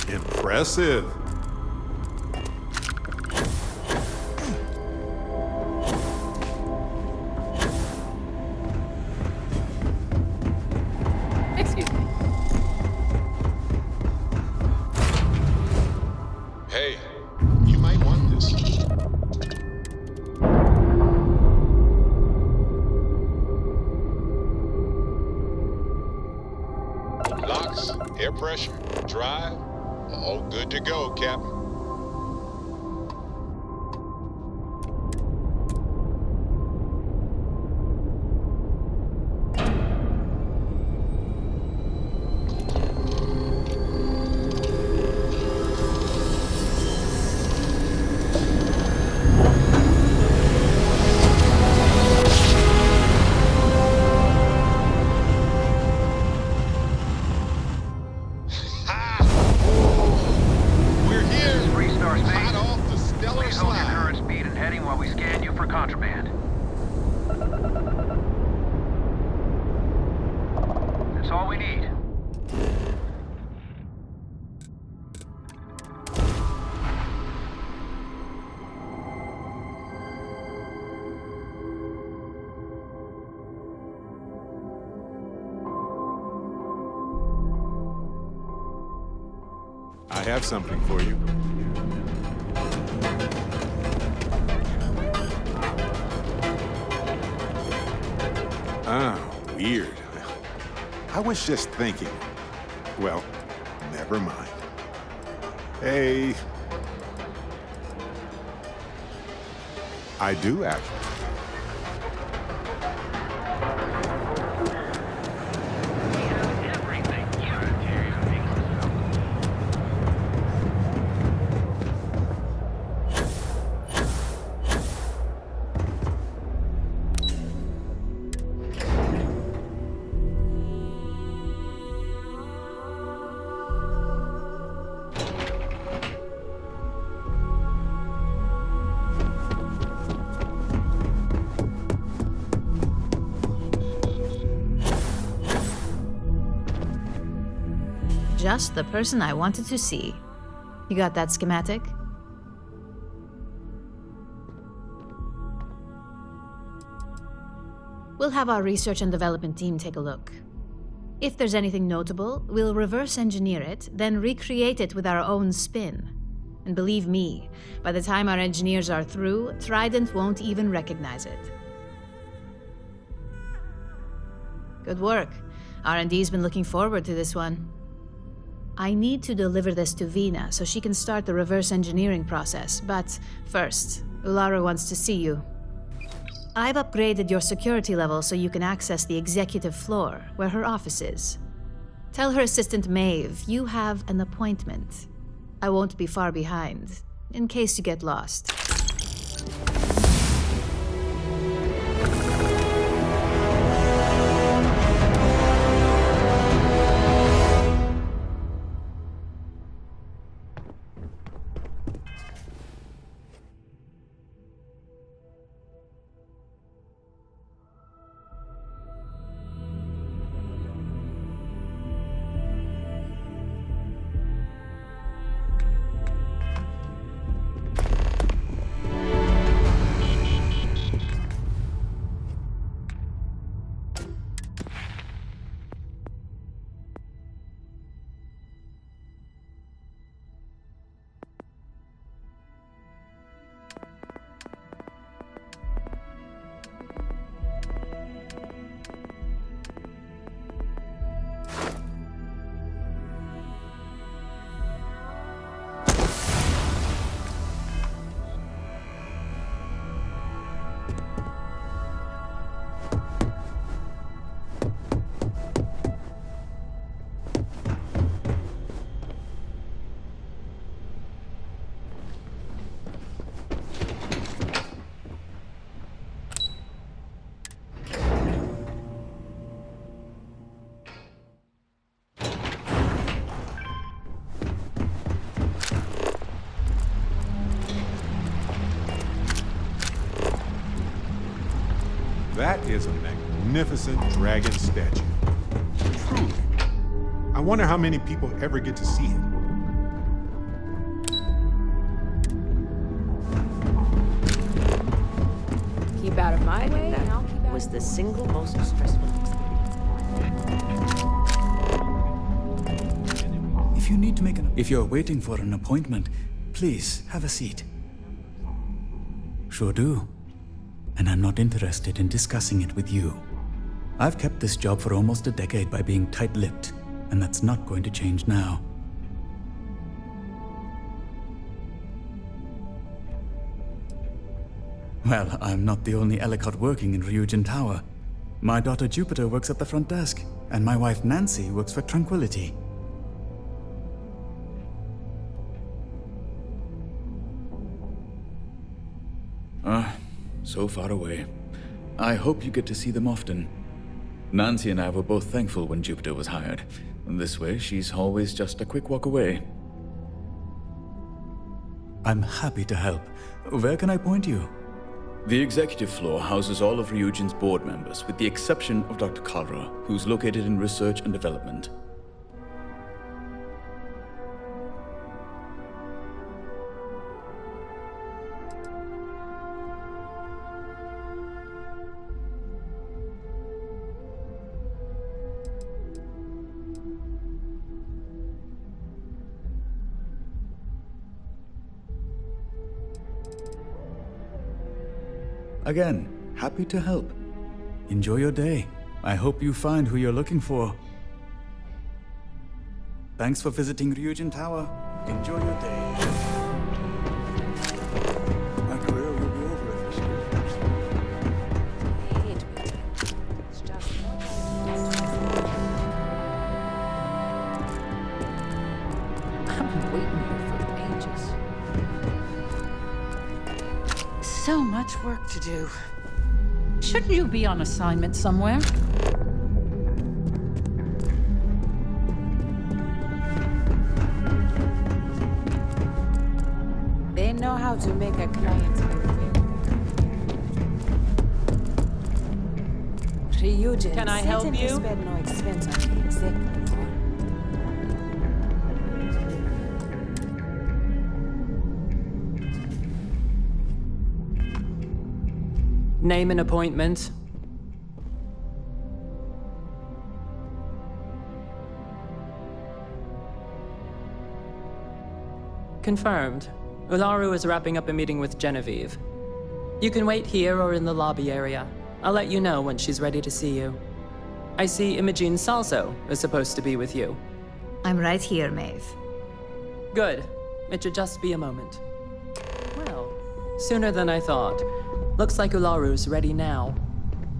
Impressive.
Excuse me.
Hey, you might want this. Locks, air pressure, drive, all good to go, Captain. I have something for you. Ah, weird. I was just thinking. Well, never mind. Hey. I do actually.
Just the person I wanted to see. You got that schematic? We'll have our research and development team take a look. If there's anything notable, we'll reverse engineer it, then recreate it with our own spin. And believe me, by the time our engineers are through, Trident won't even recognize it. Good work. R&D's been looking forward to this one. I need to deliver this to Vina so she can start the reverse engineering process, but first, Ulara wants to see you. I've upgraded your security level so you can access the executive floor, where her office is. Tell her assistant Maeve you have an appointment. I won't be far behind, in case you get lost.
That is a magnificent dragon statue. Truly. I wonder how many people ever get to see it.
Keep out of my way, and I'll keep out
Was the single most stressful experience.
If you're waiting for an appointment, please have a seat. Sure do. And I'm not interested in discussing it with you. I've kept this job for almost a decade by being tight-lipped, and that's not going to change now. Well, I'm not the only Ellicott working in Ryujin Tower. My daughter Jupiter works at the front desk, and my wife Nancy works for Tranquility. So far away. I hope you get to see them often. Nancy and I were both thankful when Jupiter was hired. This way, she's always just a quick walk away. I'm happy to help. Where can I point you? The executive floor houses all of Ryujin's board members, with the exception of Dr. Kara, who's located in research and development. Again, happy to help. Enjoy your day. I hope you find who you're looking for. Thanks for visiting Ryujin Tower. Enjoy your day. My career will be over if this year.
It's just...
I've been waiting here for ages.
So much work to do. Shouldn't you be on assignment somewhere?
They know how to make a client Ryujin.
Can I help you?
Spend no expense on the executive.
Name an appointment. Confirmed. Ularu is wrapping up a meeting with Genevieve. You can wait here or in the lobby area. I'll let you know when she's ready to see you. I see Imogene Salso is supposed to be with you.
I'm right here, Maeve.
Good. It should just be a moment. Well, sooner than I thought. Looks like Ularu's ready now.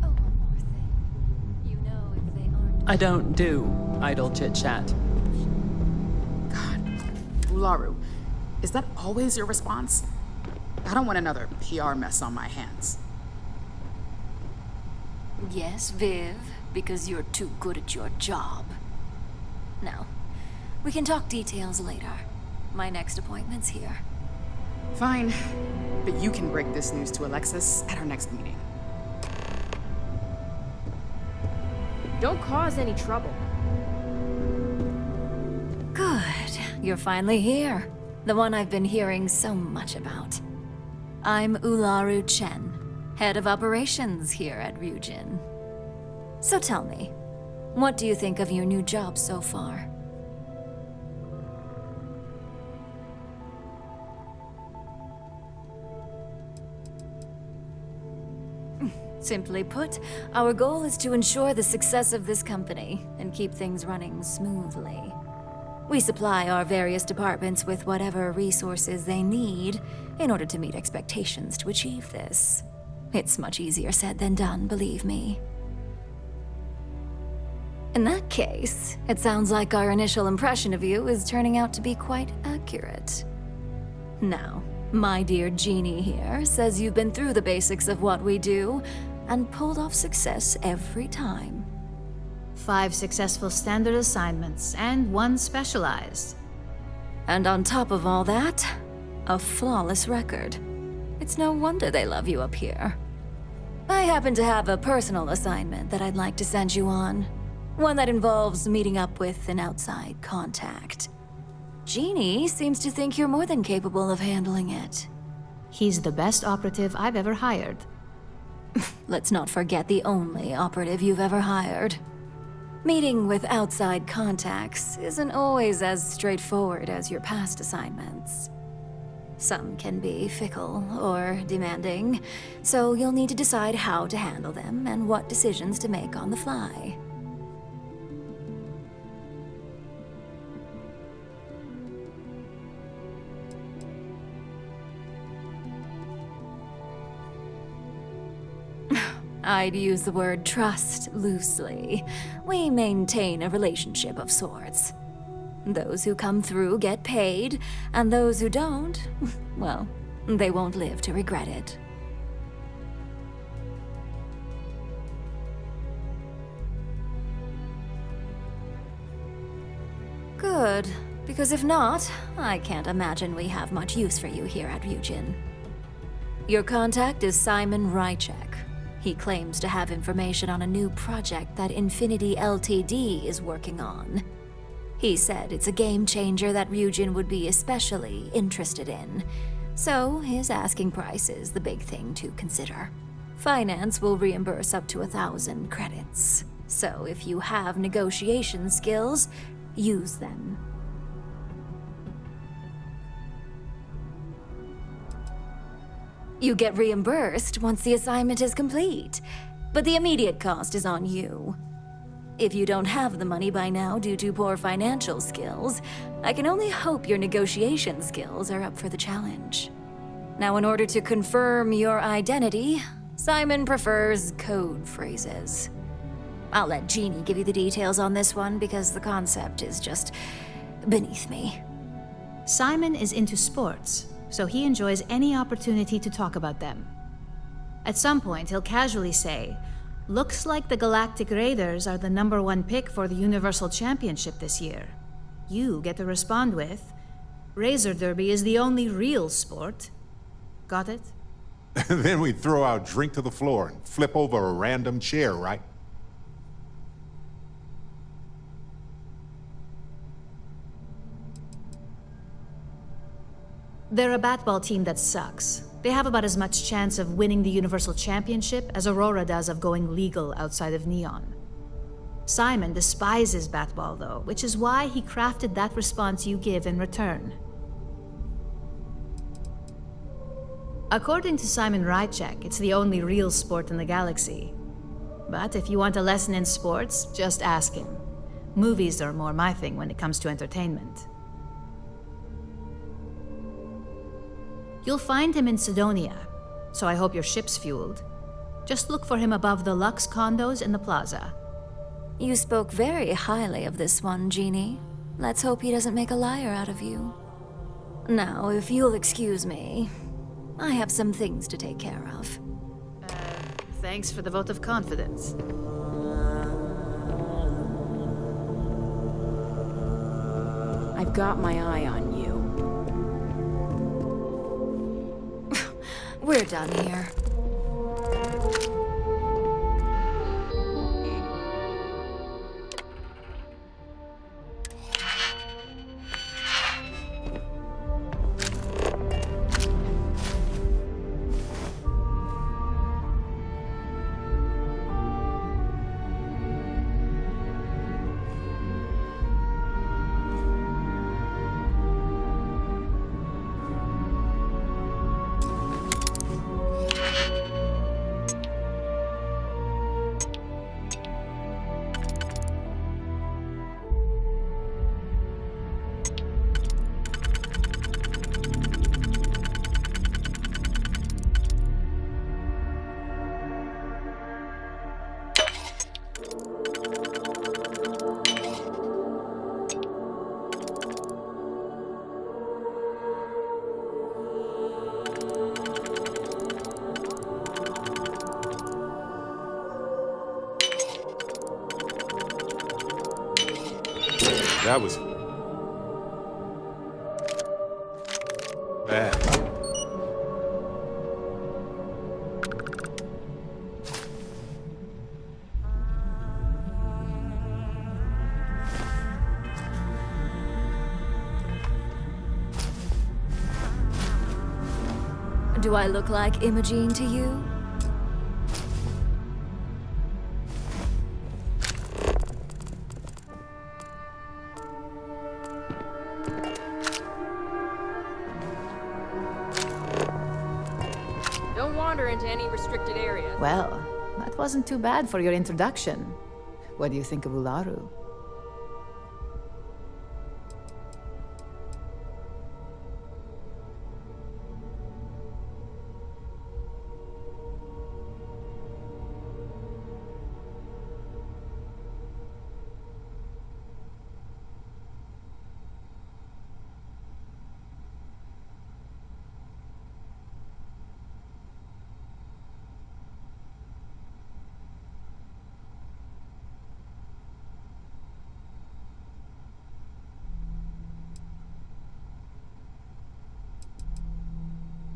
Oh, one more thing. You know if they aren't...
I don't do idle chit-chat.
God. Ularu, is that always your response? I don't want another PR mess on my hands.
Yes, Viv, because you're too good at your job. Now, we can talk details later. My next appointment's here.
Fine, but you can break this news to Alexis at our next meeting.
Don't cause any trouble.
Good. You're finally here. The one I've been hearing so much about. I'm Ularu Chen, head of operations here at Ryujin. So tell me, what do you think of your new job so far? Simply put, our goal is to ensure the success of this company and keep things running smoothly. We supply our various departments with whatever resources they need in order to meet expectations to achieve this. It's much easier said than done, believe me. In that case, it sounds like our initial impression of you is turning out to be quite accurate. Now, my dear Jeannie here says you've been through the basics of what we do and pulled off success every time.
5 successful standard assignments and 1 specialized.
And on top of all that, a flawless record. It's no wonder they love you up here. I happen to have a personal assignment that I'd like to send you on.
One that involves meeting up with an outside contact. Jeannie seems to think you're more than capable of handling it.
He's the best operative I've ever hired.
Let's not forget the only operative you've ever hired. Meeting with outside contacts isn't always as straightforward as your past assignments. Some can be fickle or demanding, so you'll need to decide how to handle them and what decisions to make on the fly. I'd use the word trust loosely. We maintain a relationship of sorts. Those who come through get paid, and those who don't, well, they won't live to regret it. Good, because if not, I can't imagine we have much use for you here at Ryujin. Your contact is Simon Ryujin. He claims to have information on a new project that Infinity Ltd is working on. He said it's a game changer that Ryujin would be especially interested in. So his asking price is the big thing to consider. Finance will reimburse up to 1,000 credits. So if you have negotiation skills, use them. You get reimbursed once the assignment is complete, but the immediate cost is on you. If you don't have the money by now due to poor financial skills, I can only hope your negotiation skills are up for the challenge. Now, in order to confirm your identity, Simon prefers code phrases. I'll let Jeannie give you the details on this one because the concept is just beneath me.
Simon is into sports, so he enjoys any opportunity to talk about them. At some point, he'll casually say, "Looks like the Galactic Raiders are the #1 pick for the Universal Championship this year." You get to respond with, "Razor Derby is the only real sport." Got it?
Then we throw our drink to the floor and flip over a random chair, right?
They're a batball team that sucks. They have about as much chance of winning the Universal Championship as Aurora does of going legal outside of Neon. Simon despises batball, though, which is why he crafted that response you give in return. According to Simon Ryujin, it's the only real sport in the galaxy. But if you want a lesson in sports, just ask him. Movies are more my thing when it comes to entertainment. You'll find him in Sidonia, so I hope your ship's fueled. Just look for him above the Lux condos in the plaza.
You spoke very highly of this one, Jeannie. Let's hope he doesn't make a liar out of you. Now, if you'll excuse me, I have some things to take care of.
Thanks for the vote of confidence.
I've got my eye on you.
We're done here.
That was bad.
Do I look like Imogen to you?
Don't wander into any restricted areas.
Well, that wasn't too bad for your introduction. What do you think of Ularu?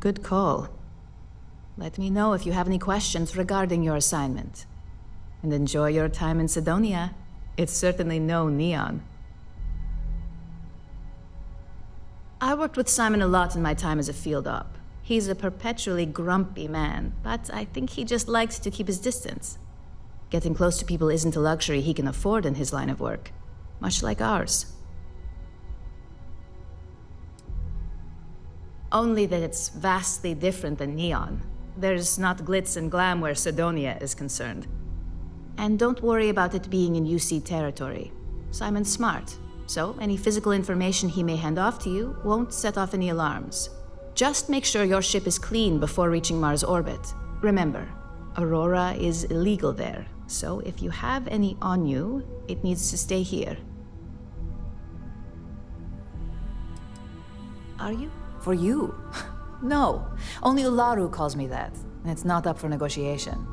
Good call. Let me know if you have any questions regarding your assignment. And enjoy your time in Sidonia. It's certainly no Neon. I worked with Simon a lot in my time as a field op. He's a perpetually grumpy man, but I think he just likes to keep his distance. Getting close to people isn't a luxury he can afford in his line of work, much like ours. Only that it's vastly different than Neon. There's not glitz and glam where Sidonia is concerned. And don't worry about it being in UC territory. Simon's smart, so any physical information he may hand off to you won't set off any alarms. Just make sure your ship is clean before reaching Mars orbit. Remember, Aurora is illegal there, so if you have any on you, it needs to stay here. Are you? For you? No, only Ularu calls me that, and it's not up for negotiation.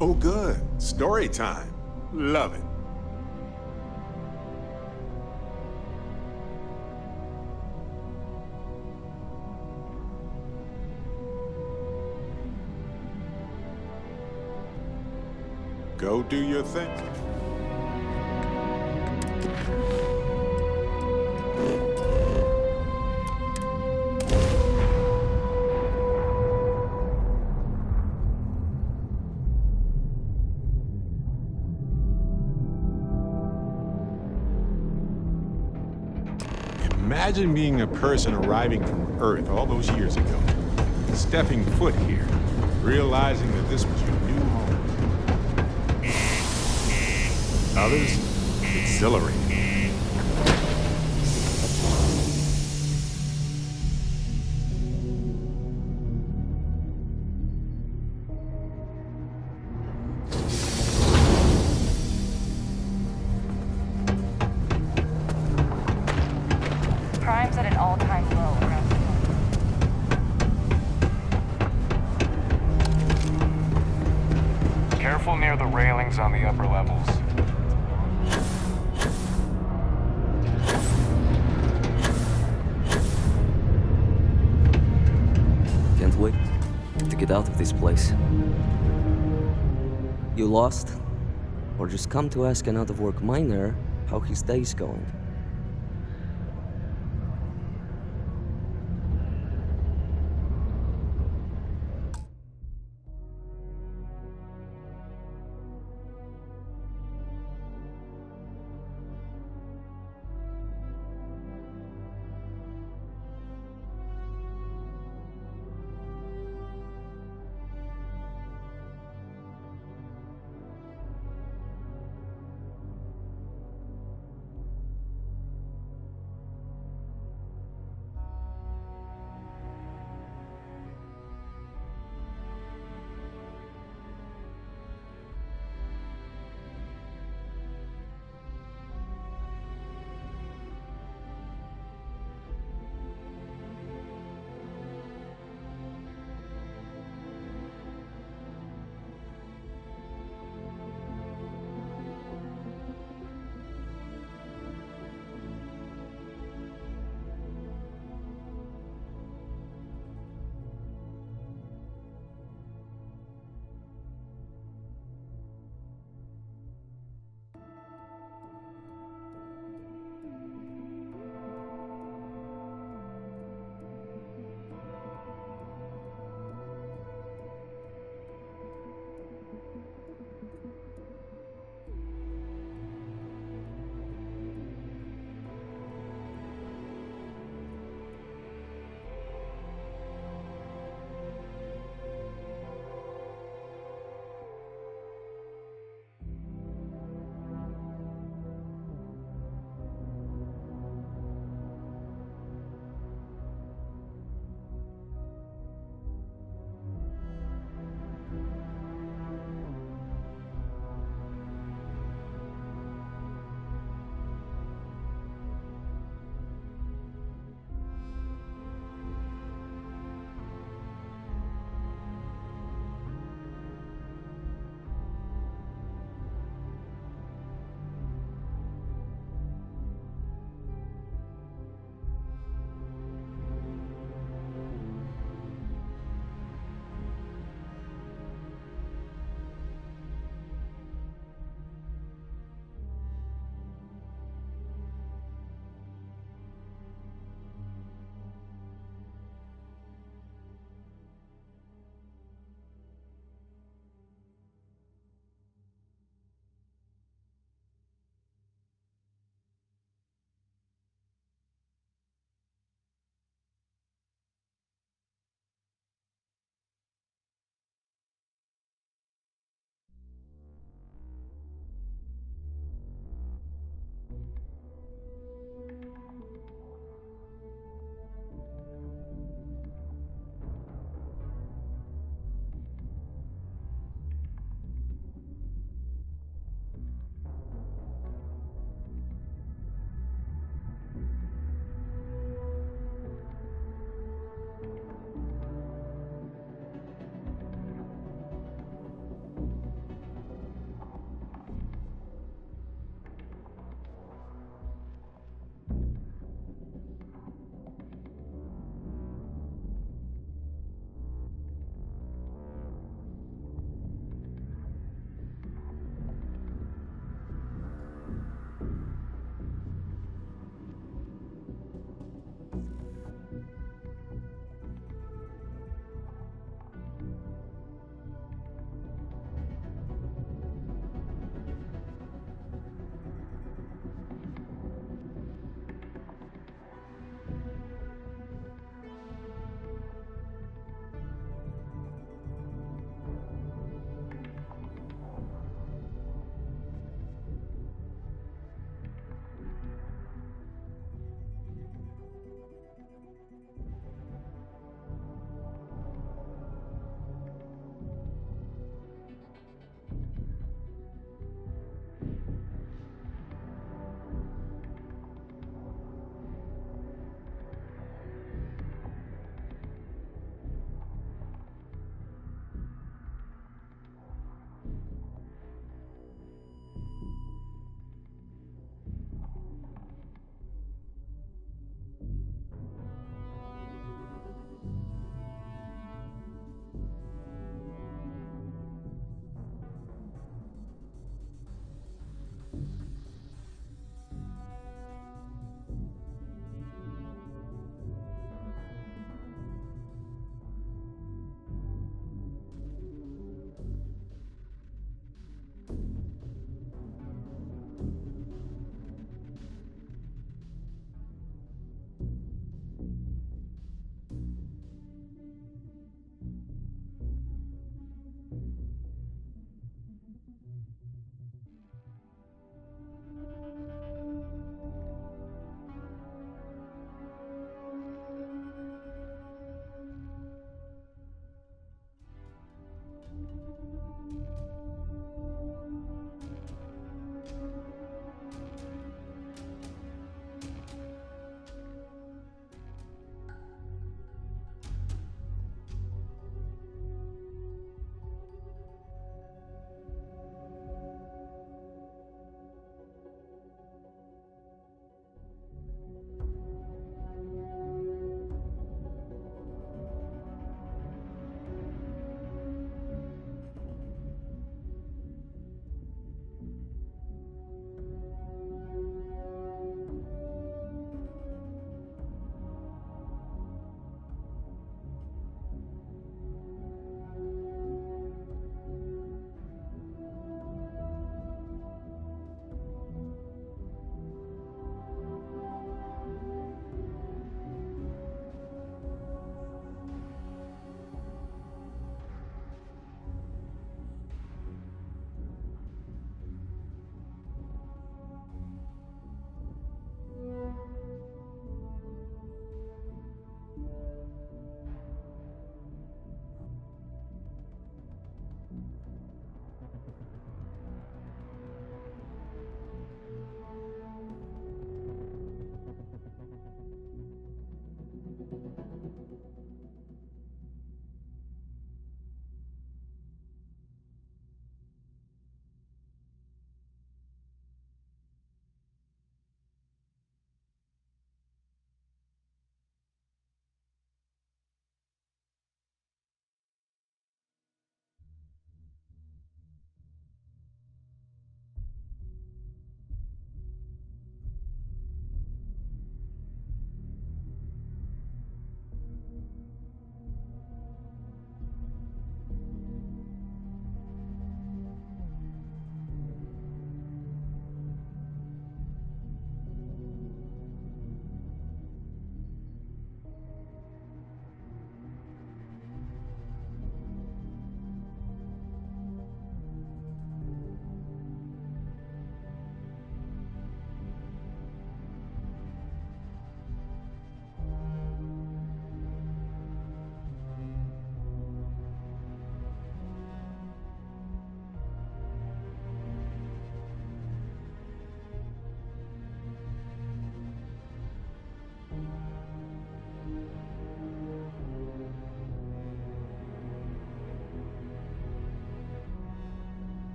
Oh, good. Story time. Love it. Go do your thing. Imagine being a person arriving from Earth all those years ago, stepping foot here, realizing that this was your new home. Others, exhilarating.
Crime's at an all-time low around the clock.
Careful near the railings on the upper levels.
Can't wait to get out of this place. You lost? Or just come to ask an out-of-work miner how his day's going?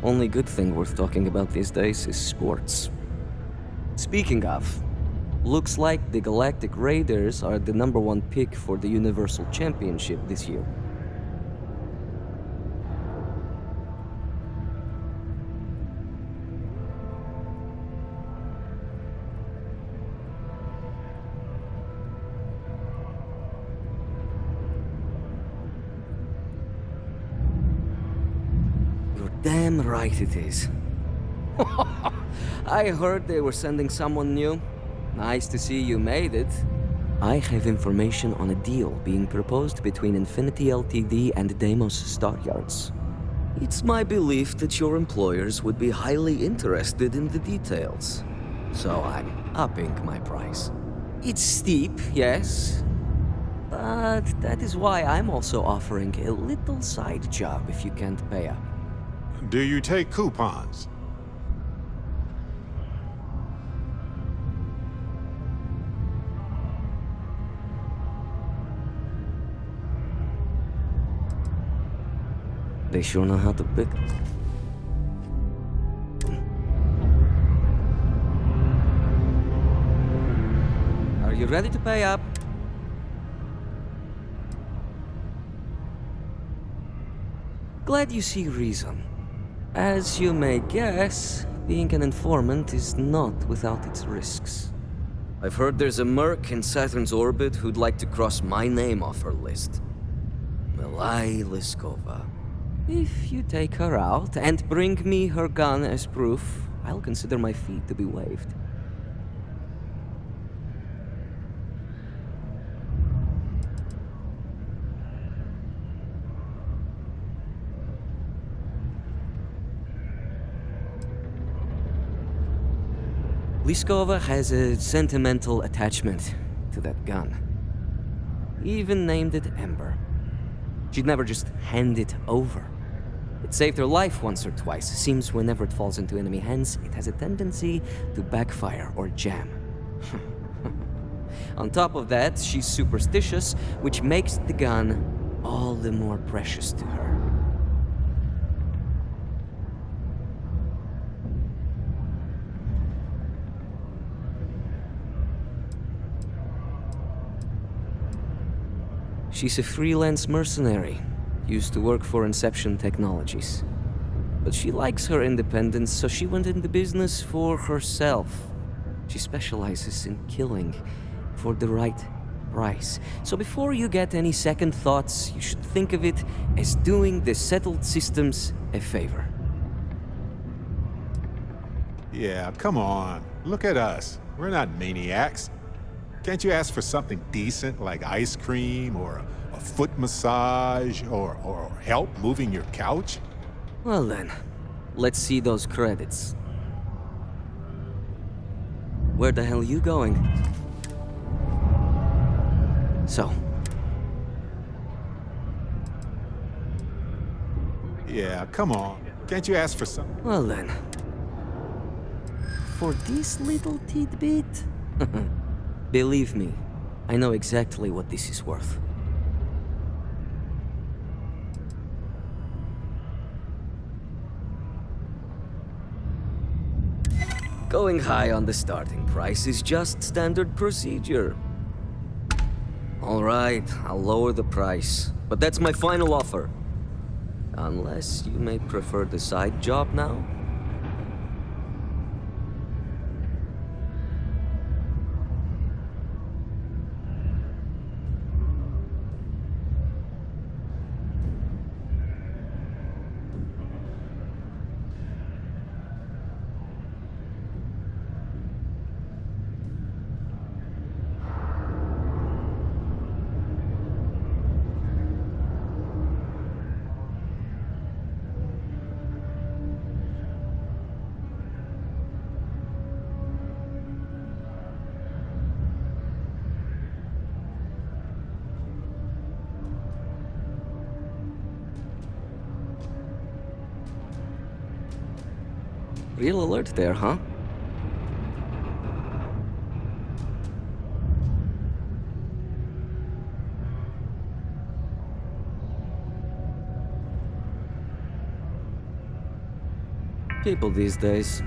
Only good thing worth talking about these days is sports. Speaking of, looks like the Galactic Raiders are the #1 pick for the Universal Championship this year. Damn right it is. I heard they were sending someone new. Nice to see you made it. I have information on a deal being proposed between Infinity Ltd and Deimos Staryards. It's my belief that your employers would be highly interested in the details. So I'm upping my price. It's steep, yes. But that is why I'm also offering a little side job if you can't pay up.
Do you take coupons?
They sure know how to pick. Are you ready to pay up? Glad you see reason. As you may guess, being an informant is not without its risks. I've heard there's a merc in Saturn's orbit who'd like to cross my name off her list. Milai Liskova. If you take her out and bring me her gun as proof, I'll consider my fee to be waived. Liskova has a sentimental attachment to that gun. Even named it Ember. She'd never just hand it over. It saved her life once or twice. Seems whenever it falls into enemy hands, it has a tendency to backfire or jam. On top of that, she's superstitious, which makes the gun all the more precious to her. She's a freelance mercenary, used to work for Inception Technologies. But she likes her independence, so she went into business for herself. She specializes in killing for the right price. So before you get any second thoughts, you should think of it as doing the settled systems a favor.
Yeah, come on. Look at us. We're not maniacs. Can't you ask for something decent like ice cream or a foot massage or help moving your couch?
Well then, let's see those credits. Where the hell are you going? So.
Yeah, come on. Can't you ask for something?
Well then. For this little tidbit? Believe me, I know exactly what this is worth. Going high on the starting price is just standard procedure. All right, I'll lower the price, but that's my final offer. Unless you may prefer the side job now? Real alert there, huh? People these days.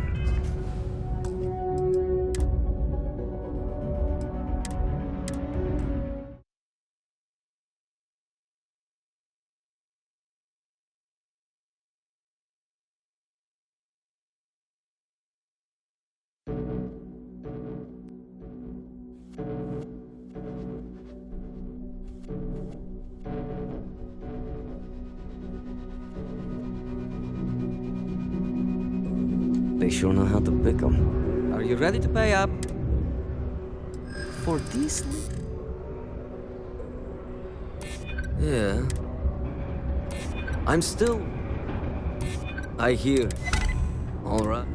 They sure know how to pick 'em. Are you ready to pay up? For this? Yeah. I'm still... I hear. All right.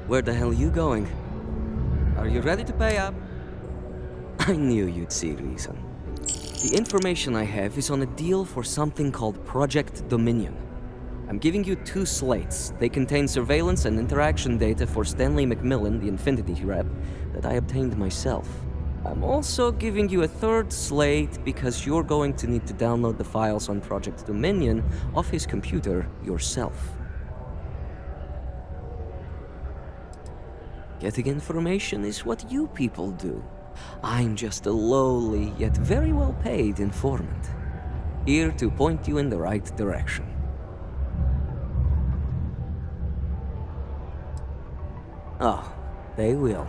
Where the hell are you going? Are you ready to pay up? I knew you'd see reason. The information I have is on a deal for something called Project Dominion. I'm giving you 2 slates. They contain surveillance and interaction data for Stanley McMillan, the Infinity rep, that I obtained myself. I'm also giving you a 3rd slate because you're going to need to download the files on Project Dominion off his computer yourself. Getting information is what you people do. I'm just a lowly, yet very well paid informant. Here to point you in the right direction. Oh, they will.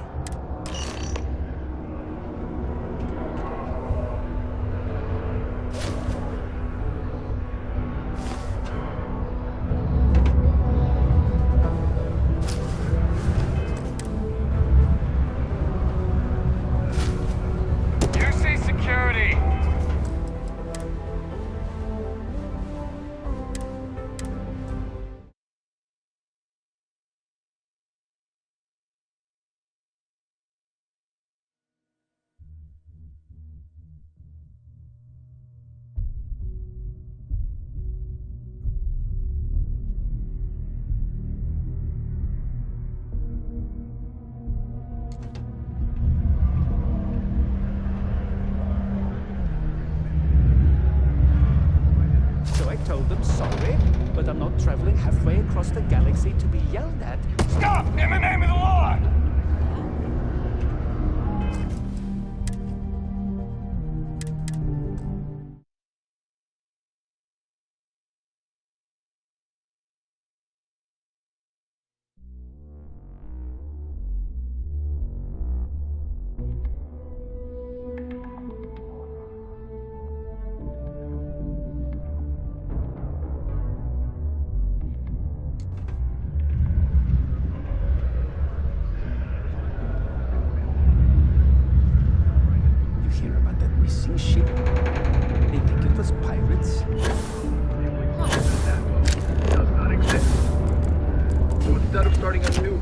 Told them sorry, but I'm not traveling halfway across the galaxy to be yelled at.
Stop! In the name of the law!
Missing ship. They think it was pirates.
Does not exist. So instead of starting anew,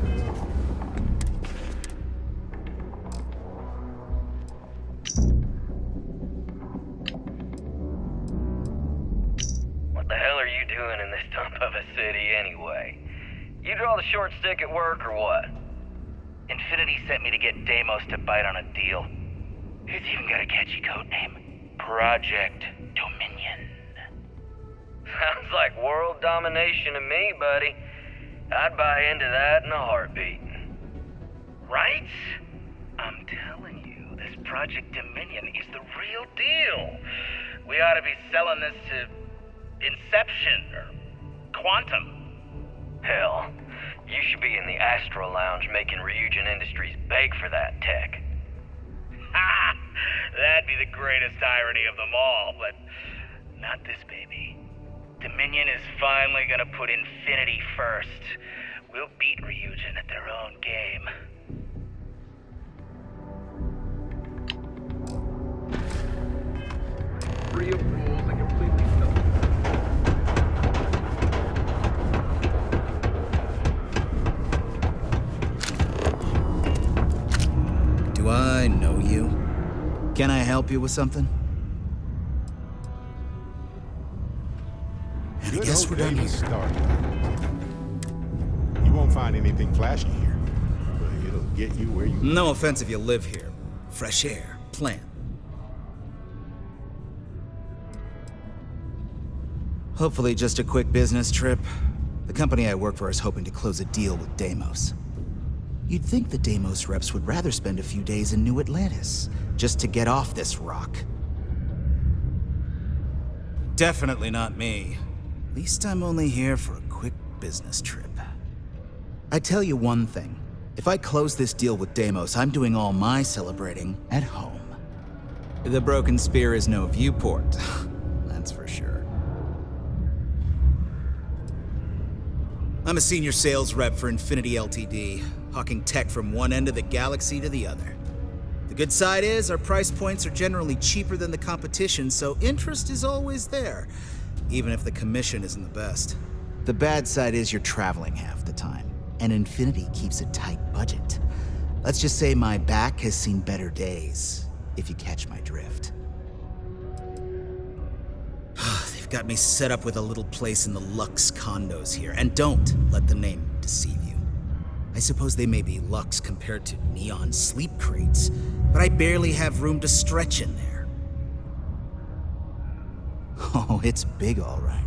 What the hell are you doing in this dump of a city anyway? You draw the short stick at work or what?
Infinity sent me to get Deimos to bite on a deal. It's even got a catchy code name. Project Dominion.
Sounds like world domination to me, buddy. I'd buy into that in a heartbeat.
Right? I'm telling you, this Project Dominion is the real deal. We ought to be selling this to Inception or Quantum.
Hell, you should be in the Astro Lounge making Ryujin Industries beg for that tech.
Ha! That'd be the greatest irony of them all, but not this baby. Dominion is finally gonna put Infinity first. We'll beat Ryujin at their own game.
free of rules and completely self.
Do I know you? Can I help you with something? And I guess we're done here.
You won't find anything flashy here, but it'll get you where you...
No offense if you live here. Fresh air, plant. Hopefully just a quick business trip. The company I work for is hoping to close a deal with Deimos. You'd think the Deimos reps would rather spend a few days in New Atlantis, just to get off this rock. Definitely not me. At least I'm only here for a quick business trip. I tell you one thing. If I close this deal with Deimos, I'm doing all my celebrating at home. The Broken Spear is no viewport, that's for sure. I'm a senior sales rep for Infinity Ltd, hawking tech from one end of the galaxy to the other. The good side is our price points are generally cheaper than the competition, so interest is always there, even if the commission isn't the best. The bad side is you're traveling half the time, and Infinity keeps a tight budget. Let's just say my back has seen better days. if you catch my drift. They've got me set up with a little place in the Lux condos here, and don't let the name deceive you. I suppose they may be luxe compared to neon sleep crates, but I barely have room to stretch in there. Oh, it's big, all right.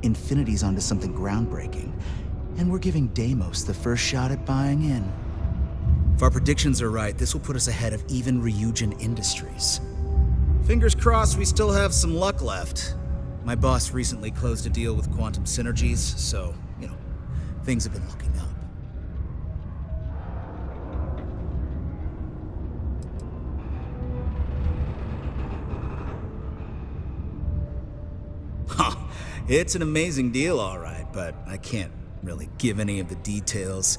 Infinity's onto something groundbreaking, and we're giving Deimos the first shot at buying in. If our predictions are right, this will put us ahead of even Ryujin Industries. Fingers crossed we still have some luck left. My boss recently closed a deal with Quantum Synergies, so, things have been looking up. It's an amazing deal, all right, but I can't really give any of the details.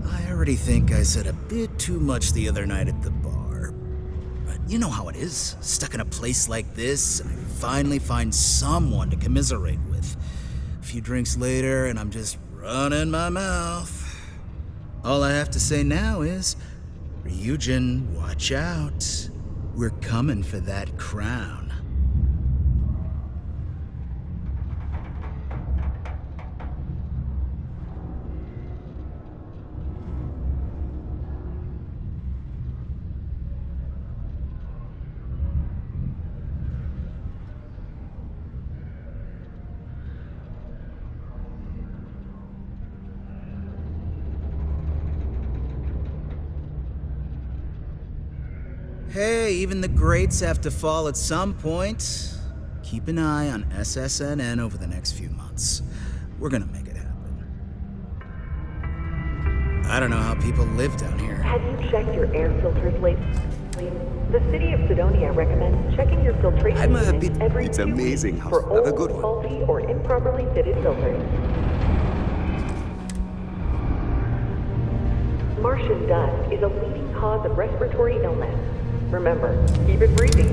I already think I said a bit too much the other night at the bar. But you know how it is, stuck in a place like this, and I finally find someone to commiserate with. A few drinks later, and I'm just running my mouth. All I have to say now is, Ryujin, watch out. We're coming for that crown. Hey, even the greats have to fall at some point. Keep an eye on SSNN over the next few months. We're gonna make it happen. I don't know how people live down here.
Have you checked your air filters lately? The city of Sidonia recommends checking your filtration units every
It's
2
amazing
weeks
how
for
have a
old,
good one.
faulty, or improperly fitted filters. Martian dust is a leading cause of respiratory illness. Remember, keep it breezy.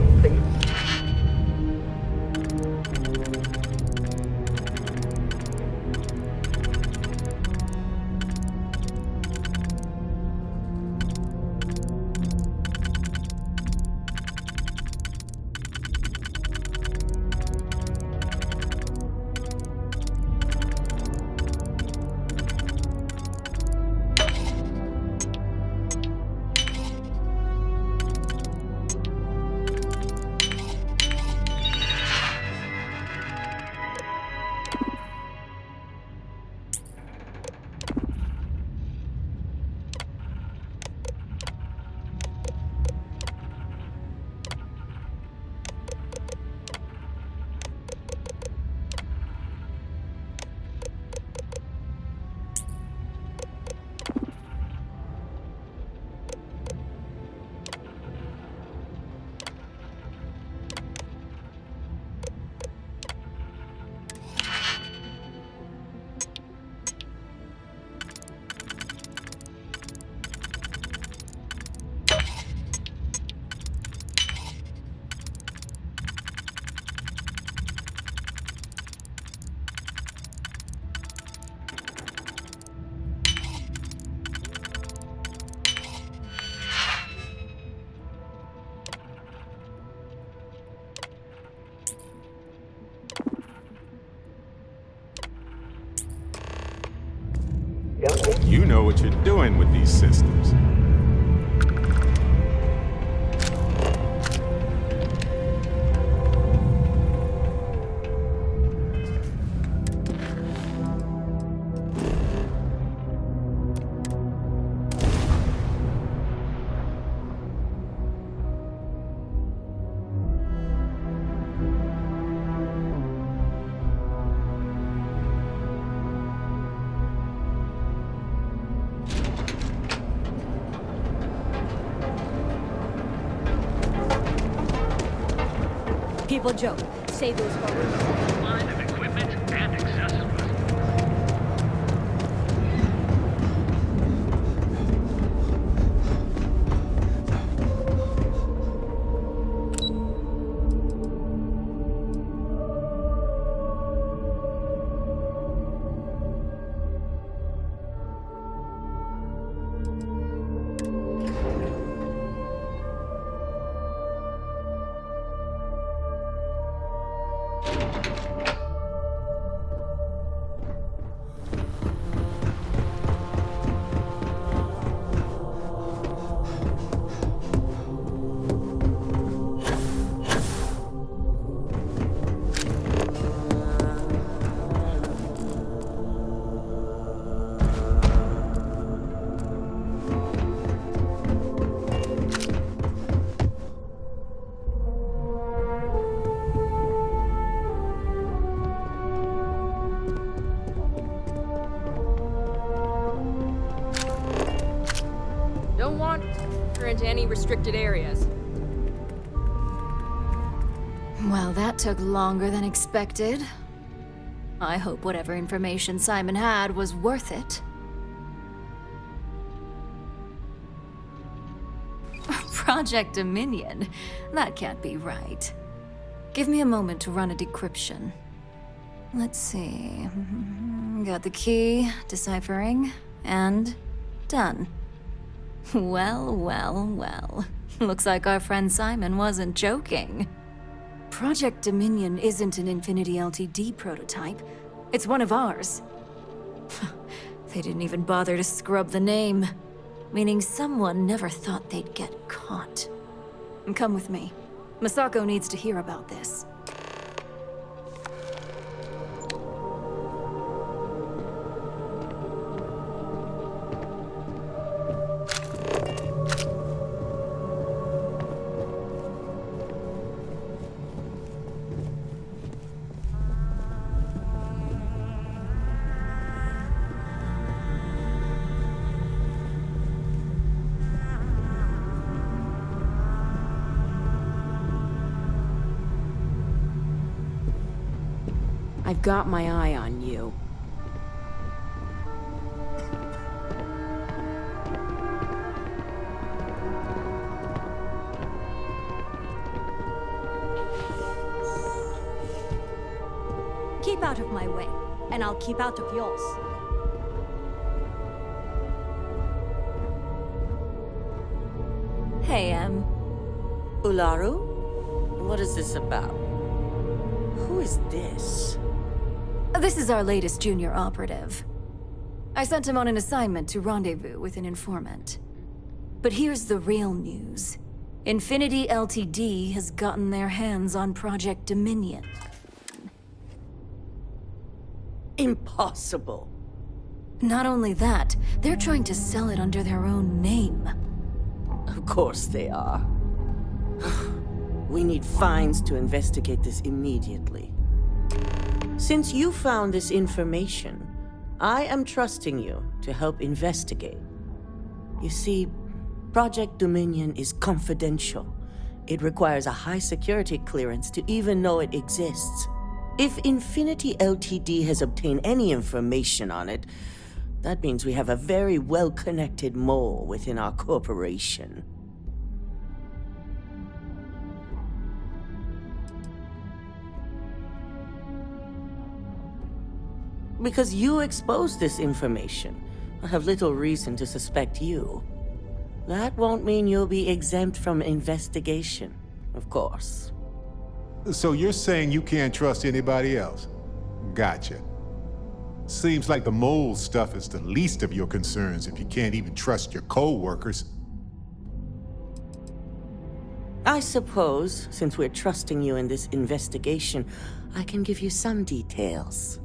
You know what you're doing with these systems.
People joke. Say those words.
Line of equipment and accessories.
Don't wander into any restricted areas.
Well, that took longer than expected. I hope whatever information Simon had was worth it. Project Dominion? That can't be right. Give me a moment to run a decryption. Let's see. Got the key, deciphering, and done. Well, well, well. Looks like our friend Simon wasn't joking. Project Dominion isn't an Infinity LTD prototype. It's one of ours. They didn't even bother to scrub the name, meaning someone never thought they'd get caught. Come with me. Masako needs to hear about this.
I've got my eye on you.
Keep out of my way, and I'll keep out of yours.
Hey,
Ularu? What is this about? Who is this?
This is our latest junior operative. I sent him on an assignment to rendezvous with an informant. But here's the real news. Infinity LTD has gotten their hands on Project Dominion.
Impossible.
Not only that, they're trying to sell it under their own name.
Of course they are. We need fines to investigate this immediately. Since you found this information, I am trusting you to help investigate. You see, Project Dominion is confidential. It requires a high security clearance to even know it exists. If Infinity LTD has obtained any information on it, that means we have a very well-connected mole within our corporation. Because you exposed this information, I have little reason to suspect you. That won't mean you'll be exempt from investigation, of course.
So you're saying you can't trust anybody else? Gotcha. Seems like the mole stuff is the least of your concerns if you can't even trust your co-workers.
I suppose, since we're trusting you in this investigation, I can give you some details.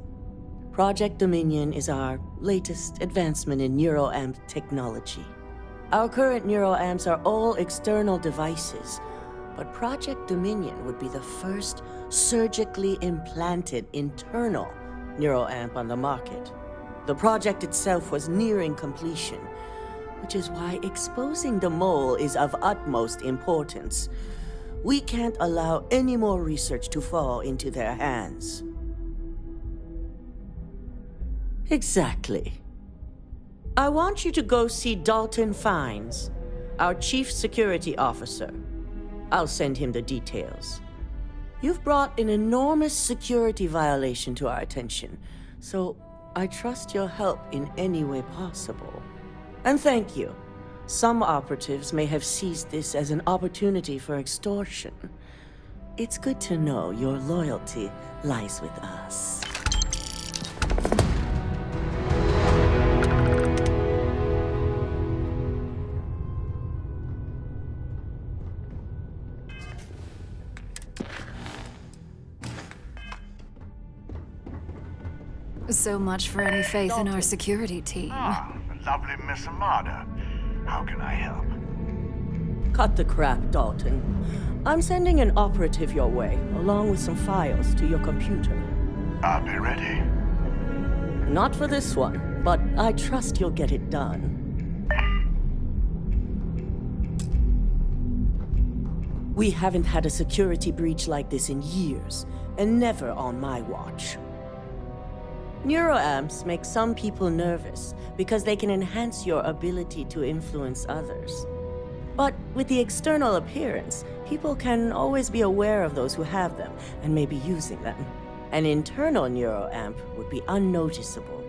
Project Dominion is our latest advancement in neuroamp technology. Our current neuroamps are all external devices, but Project Dominion would be the first surgically implanted internal neuroamp on the market. The project itself was nearing completion, which is why exposing the mole is of utmost importance. We can't allow any more research to fall into their hands. Exactly. I want you to go see Dalton Fiennes, our chief security officer. I'll send him the details. You've brought an enormous security violation to our attention, so I trust your help in any way possible. And thank you. Some operatives may have seized this as an opportunity for extortion. It's good to know your loyalty lies with us.
So much for any faith in our security team.
Ah, the lovely Miss Amada. How can I help?
Cut the crap, Dalton. I'm sending an operative your way, along with some files to your computer.
I'll be ready.
Not for this one, but I trust you'll get it done. We haven't had a security breach like this in years, and never on my watch. Neuroamps make some people nervous because they can enhance your ability to influence others. But with the external appearance, people can always be aware of those who have them and may be using them. An internal neuroamp would be unnoticeable.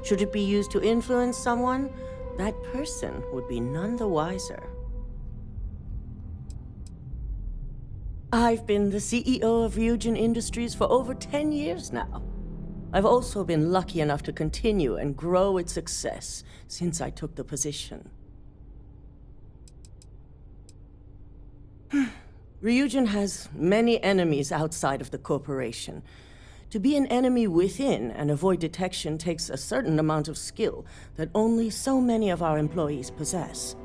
Should it be used to influence someone, that person would be none the wiser. I've been the CEO of Ryujin Industries for over 10 years now. I've also been lucky enough to continue and grow its success since I took the position. Ryujin has many enemies outside of the corporation. To be an enemy within and avoid detection takes a certain amount of skill that only so many of our employees possess.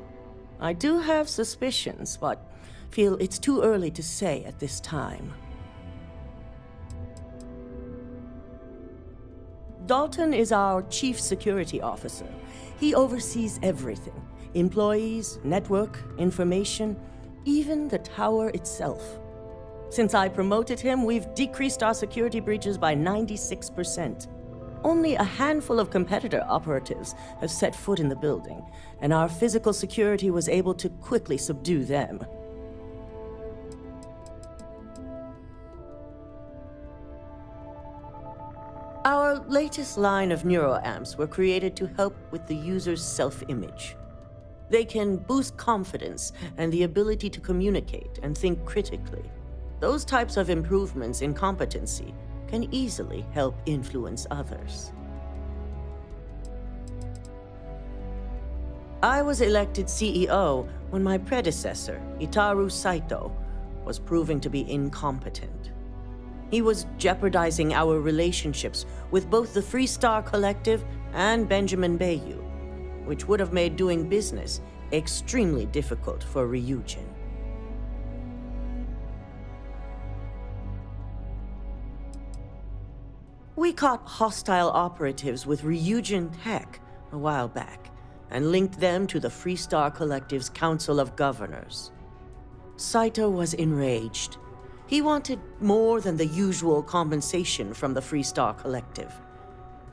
I do have suspicions, but feel it's too early to say at this time. Dalton is our chief security officer. He oversees everything: employees, network, information, even the tower itself. Since I promoted him, we've decreased our security breaches by 96%. Only a handful of competitor operatives have set foot in the building, and our physical security was able to quickly subdue them. Our latest line of neuroamps were created to help with the user's self-image. They can boost confidence and the ability to communicate and think critically. Those types of improvements in competency can easily help influence others. I was elected CEO when my predecessor, Itaru Saito, was proving to be incompetent. He was jeopardizing our relationships with both the Freestar Collective and Benjamin Bayou, which would have made doing business extremely difficult for Ryujin. We caught hostile operatives with Ryujin tech a while back and linked them to the Freestar Collective's Council of Governors. Saito was enraged. He wanted more than the usual compensation from the Freestar Collective.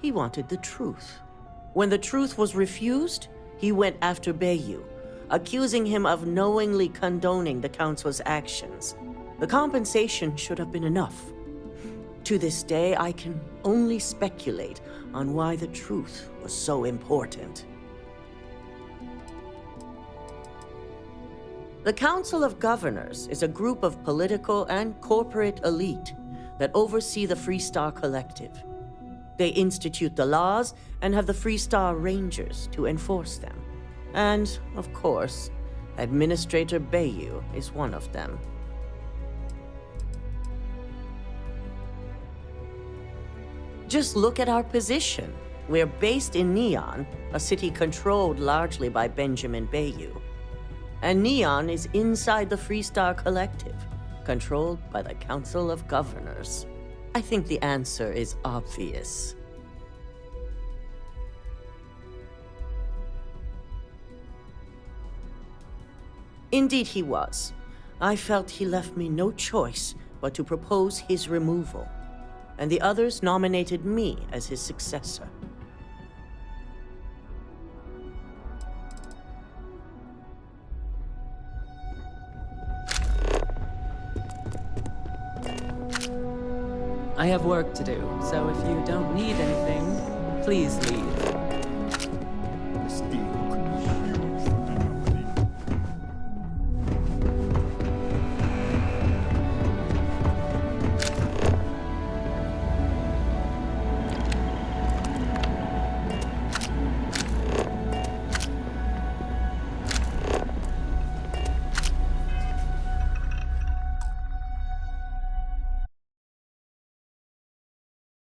He wanted the truth. When the truth was refused, he went after Bayou, accusing him of knowingly condoning the Council's actions. The compensation should have been enough. To this day, I can only speculate on why the truth was so important. The Council of Governors is a group of political and corporate elite that oversee the Freestar Collective. They institute the laws and have the Freestar Rangers to enforce them. And, of course, Administrator Bayou is one of them. Just look at our position. We're based in Neon, a city controlled largely by Benjamin Bayou. And Neon is inside the Freestar Collective, controlled by the Council of Governors. I think the answer is obvious. Indeed he was. I felt he left me no choice but to propose his removal, and the others nominated me as his successor.
I have work to do, so if you don't need anything, please leave.